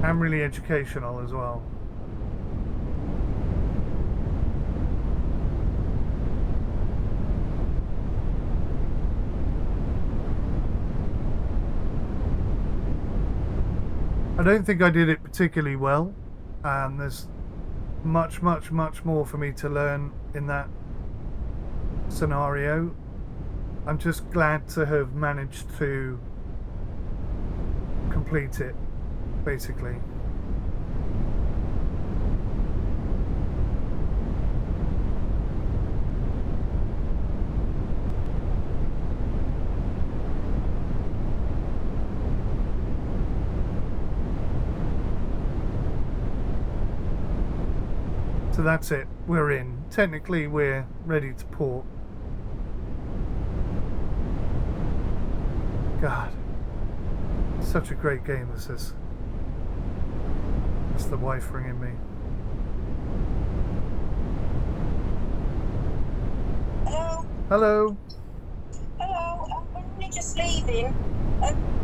And really educational as well. I don't think I did it particularly well. There's much more for me to learn in that scenario. I'm just glad to have managed to complete it, basically. So that's it, we're in. Technically we're ready to port. God, such a great game this is. It's the wife ringing me. Hello? Hello? Hello, I'm only just leaving.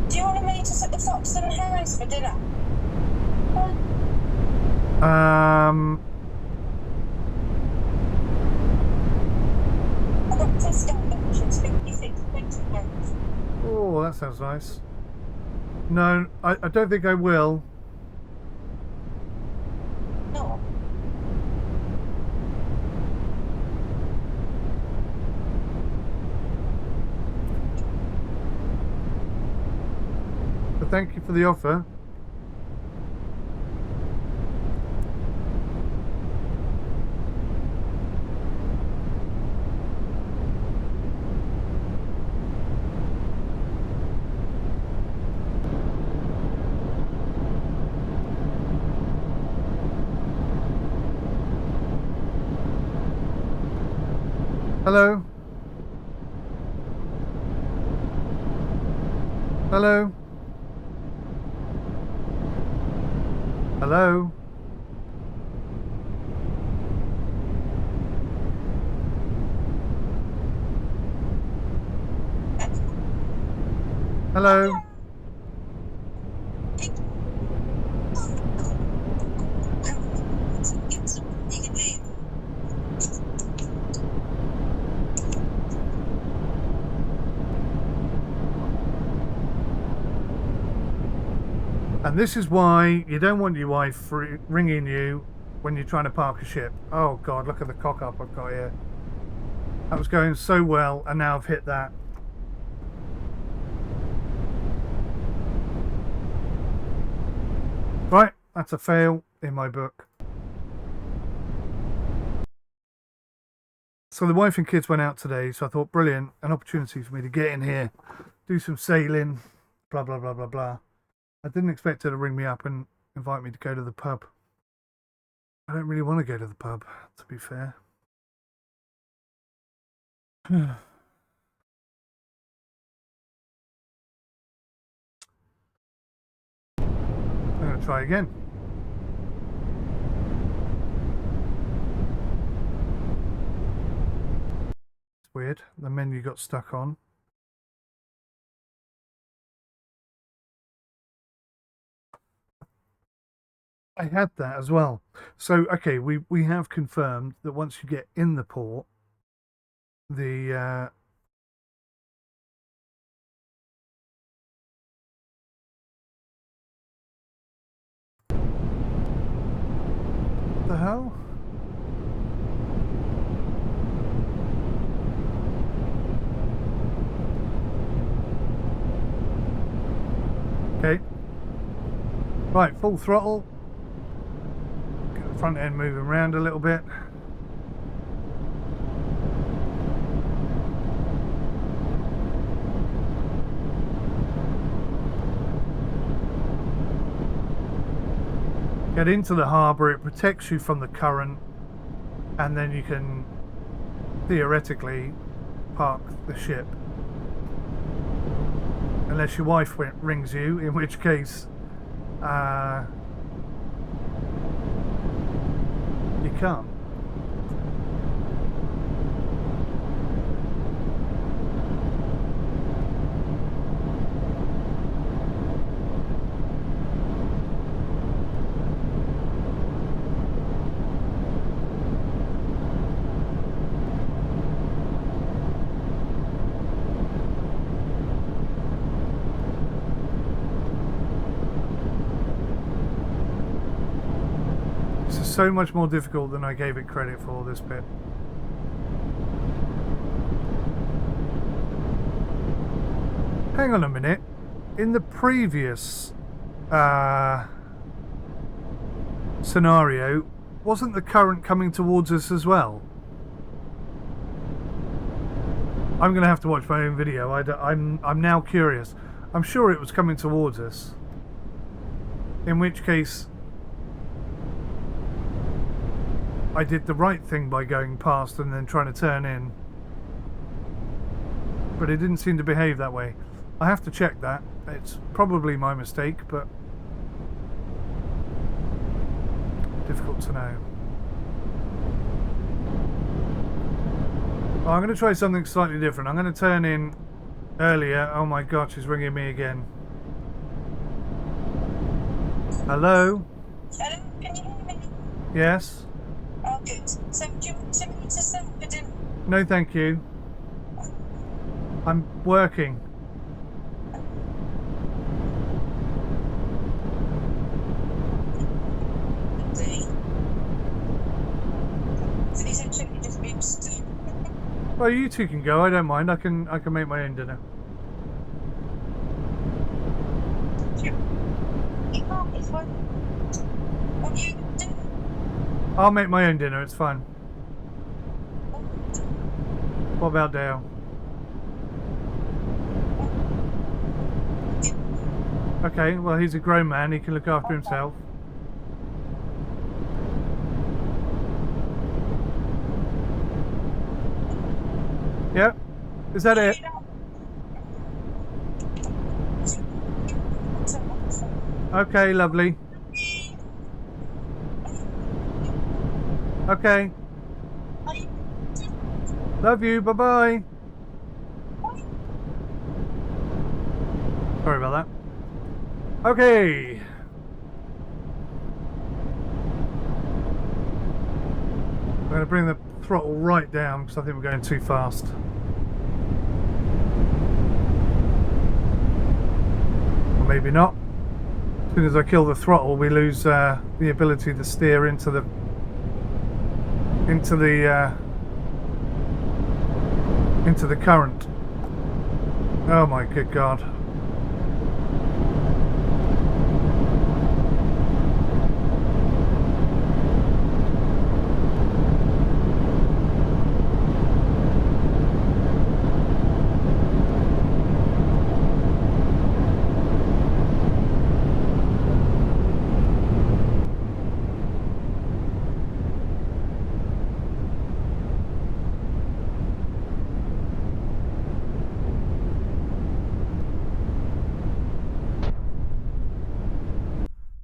Do you want to meet us at the Fox and Harris for dinner? I've got Tesco vouchers, 56 quid. Oh, that sounds nice. No, I don't think I will. No. But thank you for the offer. Hello? Hello? Hello? Hello? And this is why you don't want your wife ringing you when you're trying to park a ship. Oh God, look at the cock up I've got here. That was going so well and now I've hit that. Right, that's a fail in my book. So the wife and kids went out today, so I thought, brilliant, an opportunity for me to get in here, do some sailing, blah, blah, blah, blah, blah. I didn't expect her to ring me up and invite me to go to the pub. I don't really want to go to the pub, to be fair. I'm going to try again. It's weird, the menu got stuck on. I had that as well. So, okay, we have confirmed that once you get in the port, the the hell? Okay. Right, full throttle. Get the front end moving around a little bit. Get into the harbour, it protects you from the current, and then you can theoretically park the ship. Unless your wife rings you, in which case you can't. So much more difficult than I gave it credit for, this bit. Hang on a minute. In the previous scenario, wasn't the current coming towards us as well? I'm going to have to watch my own video. I'm now curious. I'm sure it was coming towards us. In which case, I did the right thing by going past and then trying to turn in, but it didn't seem to behave that way. I have to check that. It's probably my mistake, but difficult to know. Well, I'm going to try something slightly different. I'm going to turn in earlier. Oh my God, she's ringing me again. Hello? Hello, can you hear me? Yes? Oh, good. So, do you want me to start for dinner? No, thank you. I'm working. So these actually just beeps. Well, you two can go. I don't mind. I can make my own dinner. You can't. It's fine. What are you going to do? I'll make my own dinner. It's fine. What about Dale? Okay, well, he's a grown man. He can look after himself. Yeah? Is that it? Okay, lovely. Okay. Love you. Bye-bye. Sorry about that. Okay. I'm going to bring the throttle right down because I think we're going too fast. Or maybe not. As soon as I kill the throttle, we lose the ability to steer into the current. Oh my good God.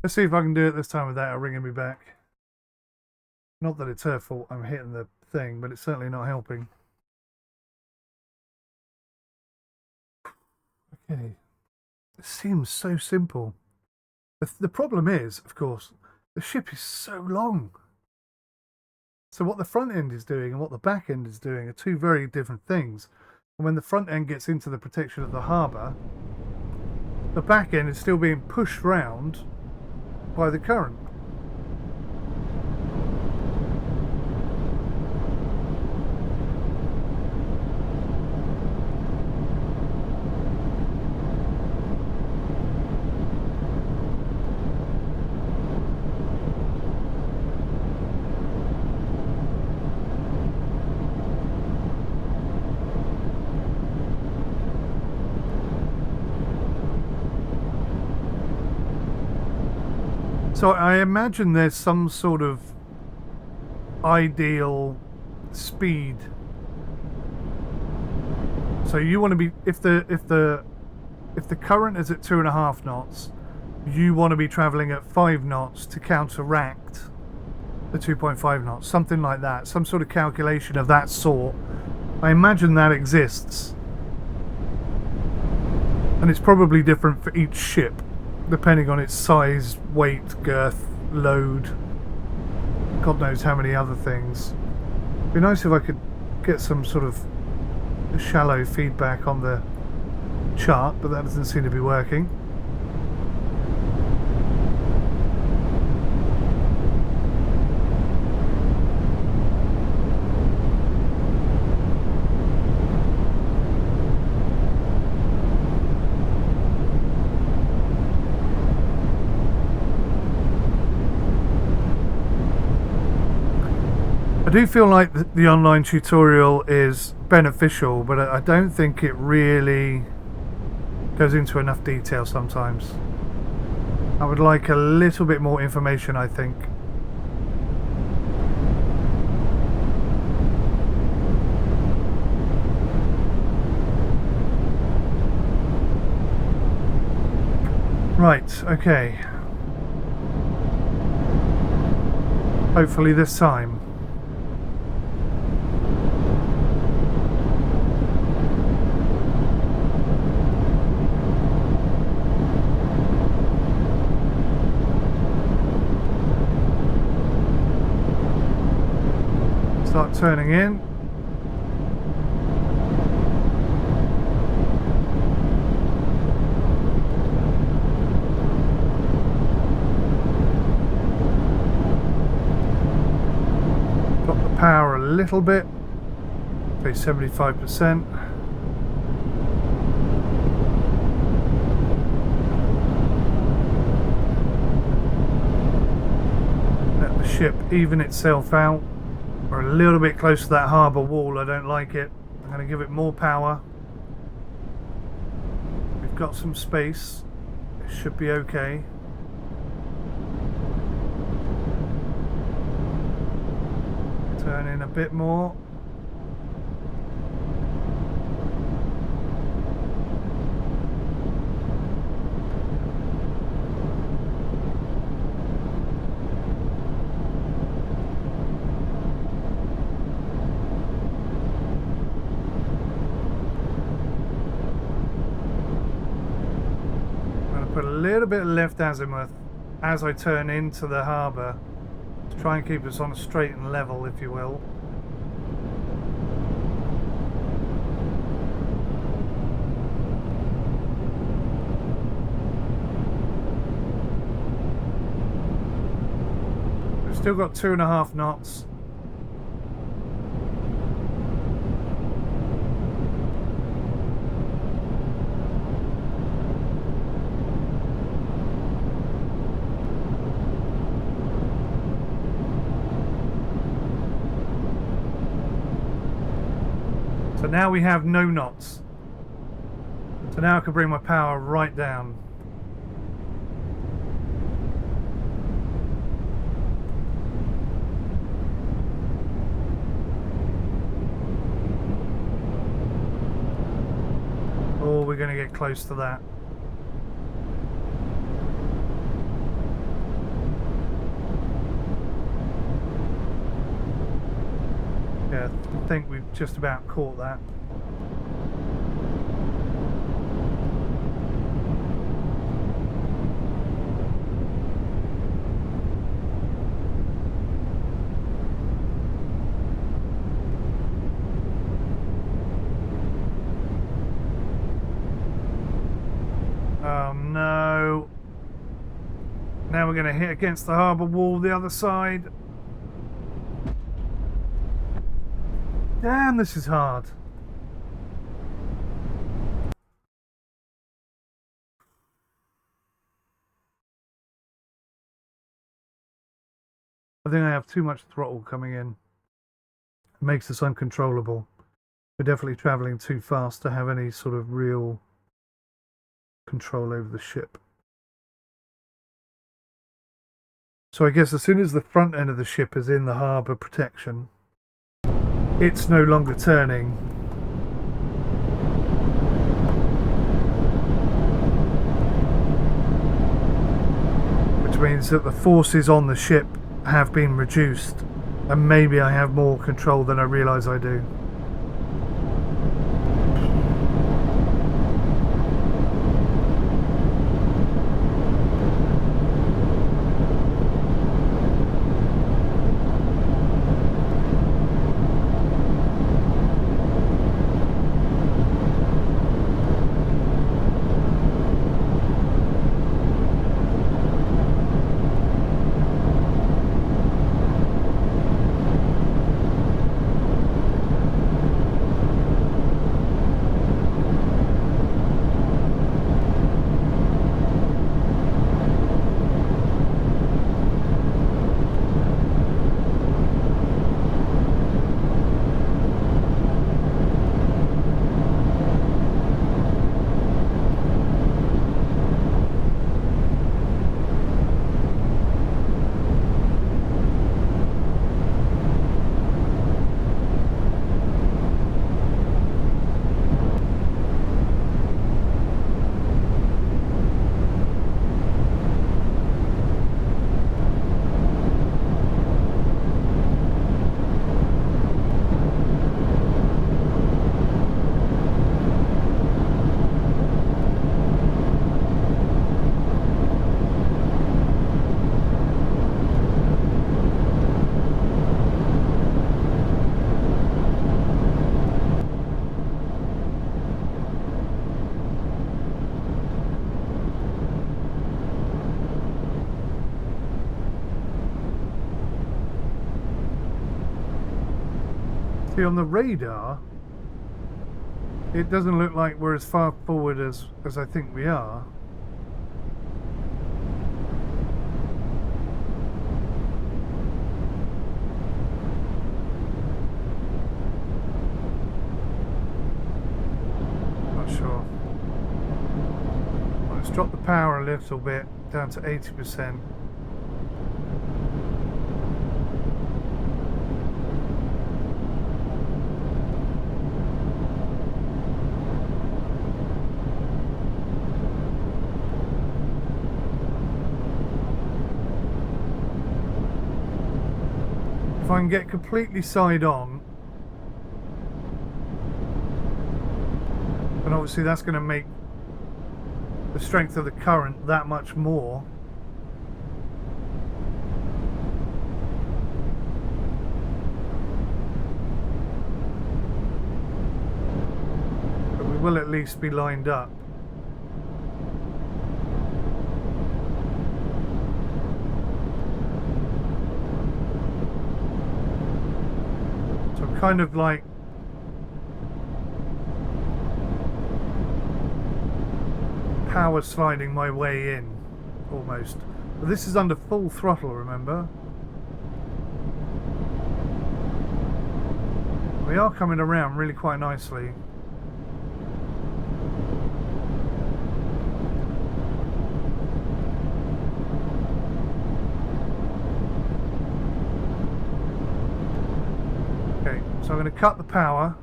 Let's see if I can do it this time without her ringing me back. Not that it's her fault I'm hitting the thing, but it's certainly not helping. Okay. It seems so simple. The problem is, of course, the ship is so long. So what the front end is doing and what the back end is doing are two very different things. And when the front end gets into the protection of the harbour, the back end is still being pushed round by the current. So I imagine there's some sort of ideal speed. So you want to be, if the current is at 2.5 knots, you want to be traveling at 5 knots to counteract the 2.5 knots, something like that. Some sort of calculation of that sort. I imagine that exists, and it's probably different for each ship depending on its size, weight, girth, load, God knows how many other things. It'd be nice if I could get some sort of shallow feedback on the chart, but that doesn't seem to be working. I do feel like the online tutorial is beneficial, but I don't think it really goes into enough detail sometimes. I would like a little bit more information, I think. Right, okay. Hopefully this time. Start turning in. Drop the power a little bit, say 75%. Let the ship even itself out. We're a little bit close to that harbour wall. I don't like it. I'm going to give it more power. We've got some space. It should be okay. Turn in a bit more. Put a little bit of left azimuth as I turn into the harbour to try and keep us on a straight and level, if you will. We've still got 2.5 knots. So now we have no knots. So now I can bring my power right down. Oh, we're going to get close to that. Yeah, I think we've just about caught that. Oh no. Now we're going to hit against the harbour wall the other side. Damn, this is hard. I think I have too much throttle coming in. It makes this uncontrollable. We're definitely travelling too fast to have any sort of real control over the ship. So I guess as soon as the front end of the ship is in the harbour protection, it's no longer turning. Which means that the forces on the ship have been reduced, and maybe I have more control than I realise I do. See, on the radar, it doesn't look like we're as far forward as I think we are. Not sure. Well, let's drop the power a little bit, down to 80%. If I can get completely side on, and obviously that's going to make the strength of the current that much more. But we will at least be lined up. Kind of like power sliding my way in almost, but this is under full throttle, remember. We are coming around really quite nicely. So I'm going to cut the power.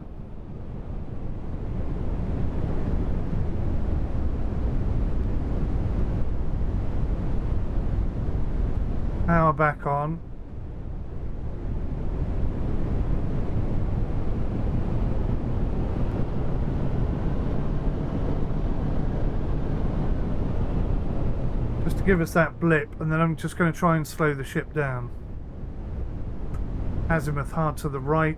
Power back on. Just to give us that blip, and then I'm just going to try and slow the ship down. Azimuth hard to the right.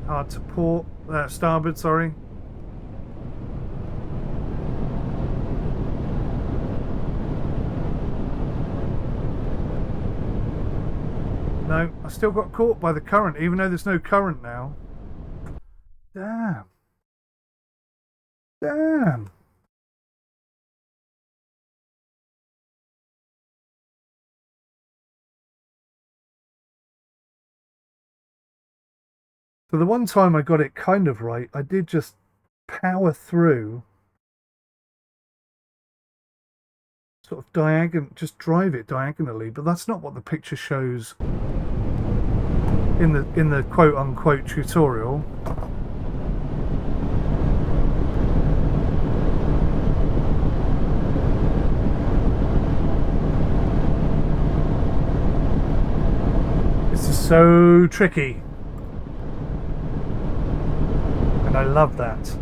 Hard to port, starboard, sorry. No, I still got caught by the current, even though there's no current now. Damn. Damn. So the one time I got it kind of right, I did just power through. sort of diagonal, just drive it diagonally, but that's not what the picture shows in the quote-unquote tutorial. This is so tricky, and I love that.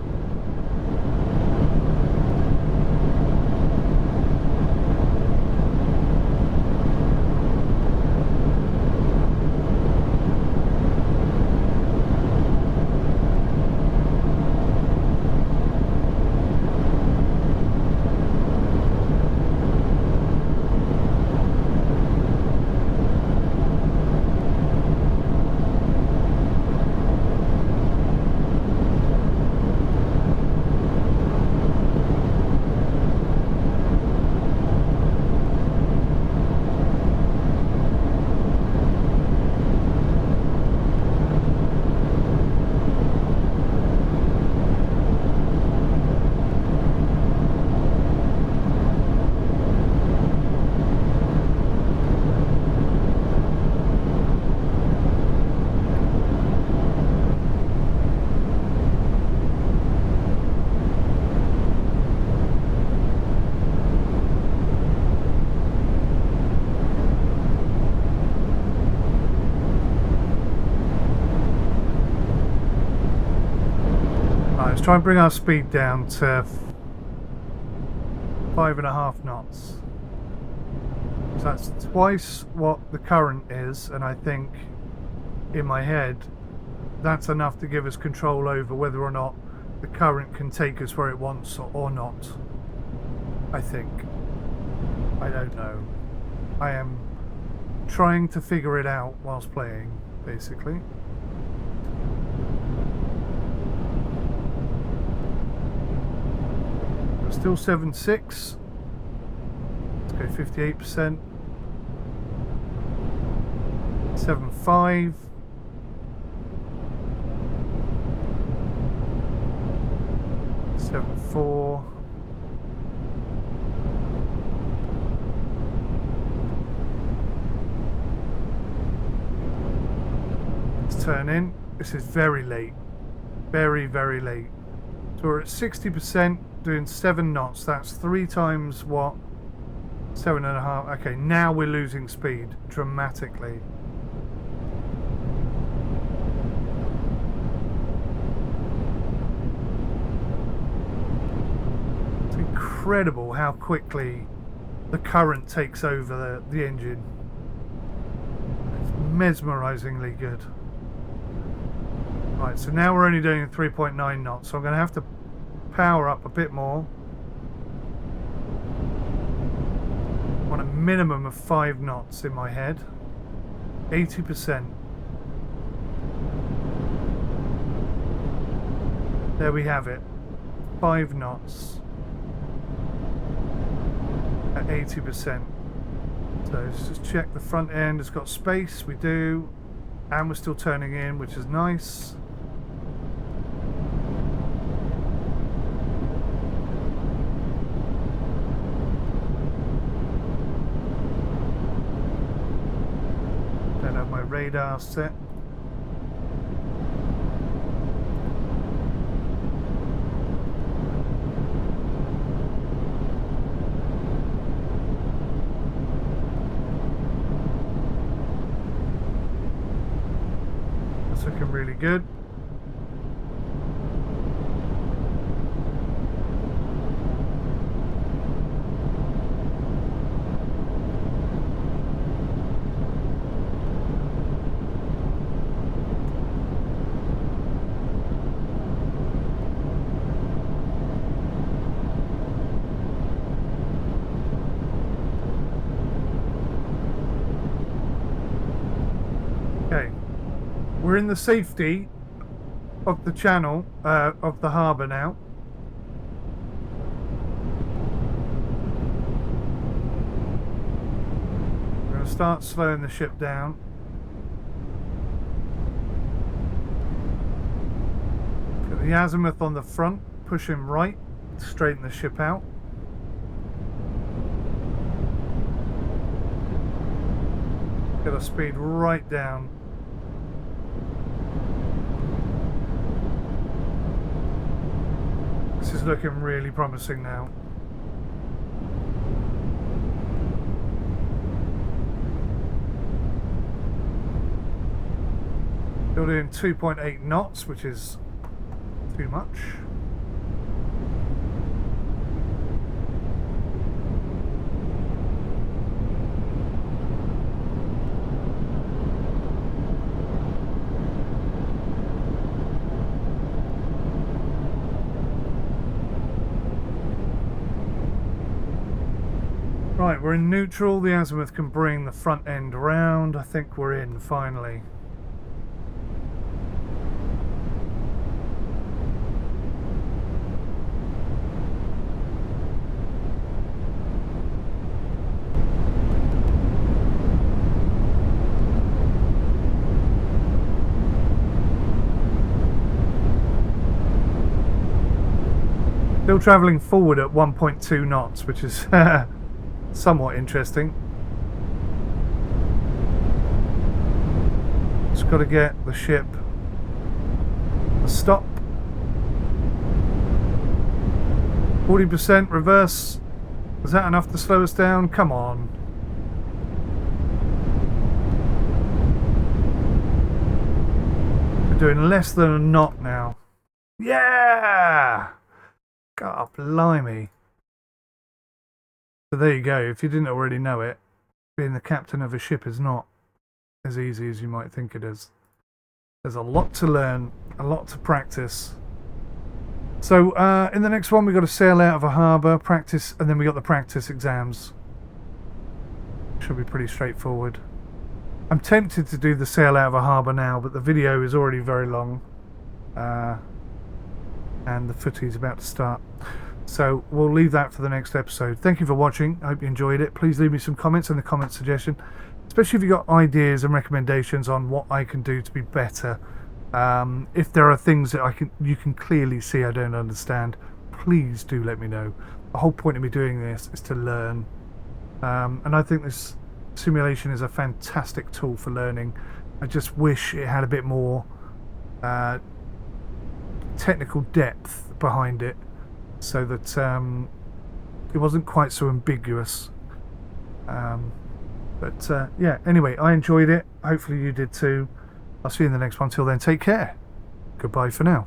Let's try and bring our speed down to 5.5 knots. So that's twice what the current is, and I think in my head that's enough to give us control over whether or not the current can take us where it wants or not. I think. I don't know. I am trying to figure it out whilst playing, basically. Still 7.6. Let's go 58%. 7.5. 7.4. Let's turn in. This is very late. Very, very late. So we're at 60%. Doing 7 knots. That's 3 times what? 7.5. Okay, now we're losing speed dramatically. It's incredible how quickly the current takes over the engine. It's mesmerizingly good. Right, so now we're only doing 3.9 knots, so I'm going to have to power up a bit more. On a minimum of 5 knots in my head. 80%. There we have it. 5 knots at 80%. So let's just check the front end has got space. We do, and we're still turning in, which is nice. Radar set. That's looking really good. We're in the safety of the channel, of the harbour now. We're going to start slowing the ship down. Get the azimuth on the front, push him right, straighten the ship out. the speed right down. This is looking really promising now. Still doing 2.8 knots, which is too much. Right, we're in neutral. The azimuth can bring the front end round. I think we're in finally. Still travelling forward at 1.2 knots, which is somewhat interesting. Just got to get the ship a stop. 40% reverse. Is that enough to slow us down? Come on. We're doing less than a knot now. Yeah! 𝗥𝗲𝗃𝗁𝗬𝗁. So there you go. If you didn't already know it, being the captain of a ship is not as easy as you might think it is. There's a lot to learn, a lot to practice. So in the next one we've got to sail out of a harbour, practice, and then we got the practice exams. Should be pretty straightforward. I'm tempted to do the sail out of a harbour now, but the video is already very long. And the footy is about to start. So we'll leave that for the next episode. Thank you for watching. I hope you enjoyed it. Please leave me some comments in the comment suggestion, especially if you've got ideas and recommendations on what I can do to be better. If there are things that you can clearly see I don't understand, please do let me know. The whole point of me doing this is to learn. And I think this simulation is a fantastic tool for learning. I just wish it had a bit more technical depth behind it, so that it wasn't quite so ambiguous. Yeah, anyway, I enjoyed it. Hopefully you did too. I'll see you in the next one. Till then, take care. Goodbye for now.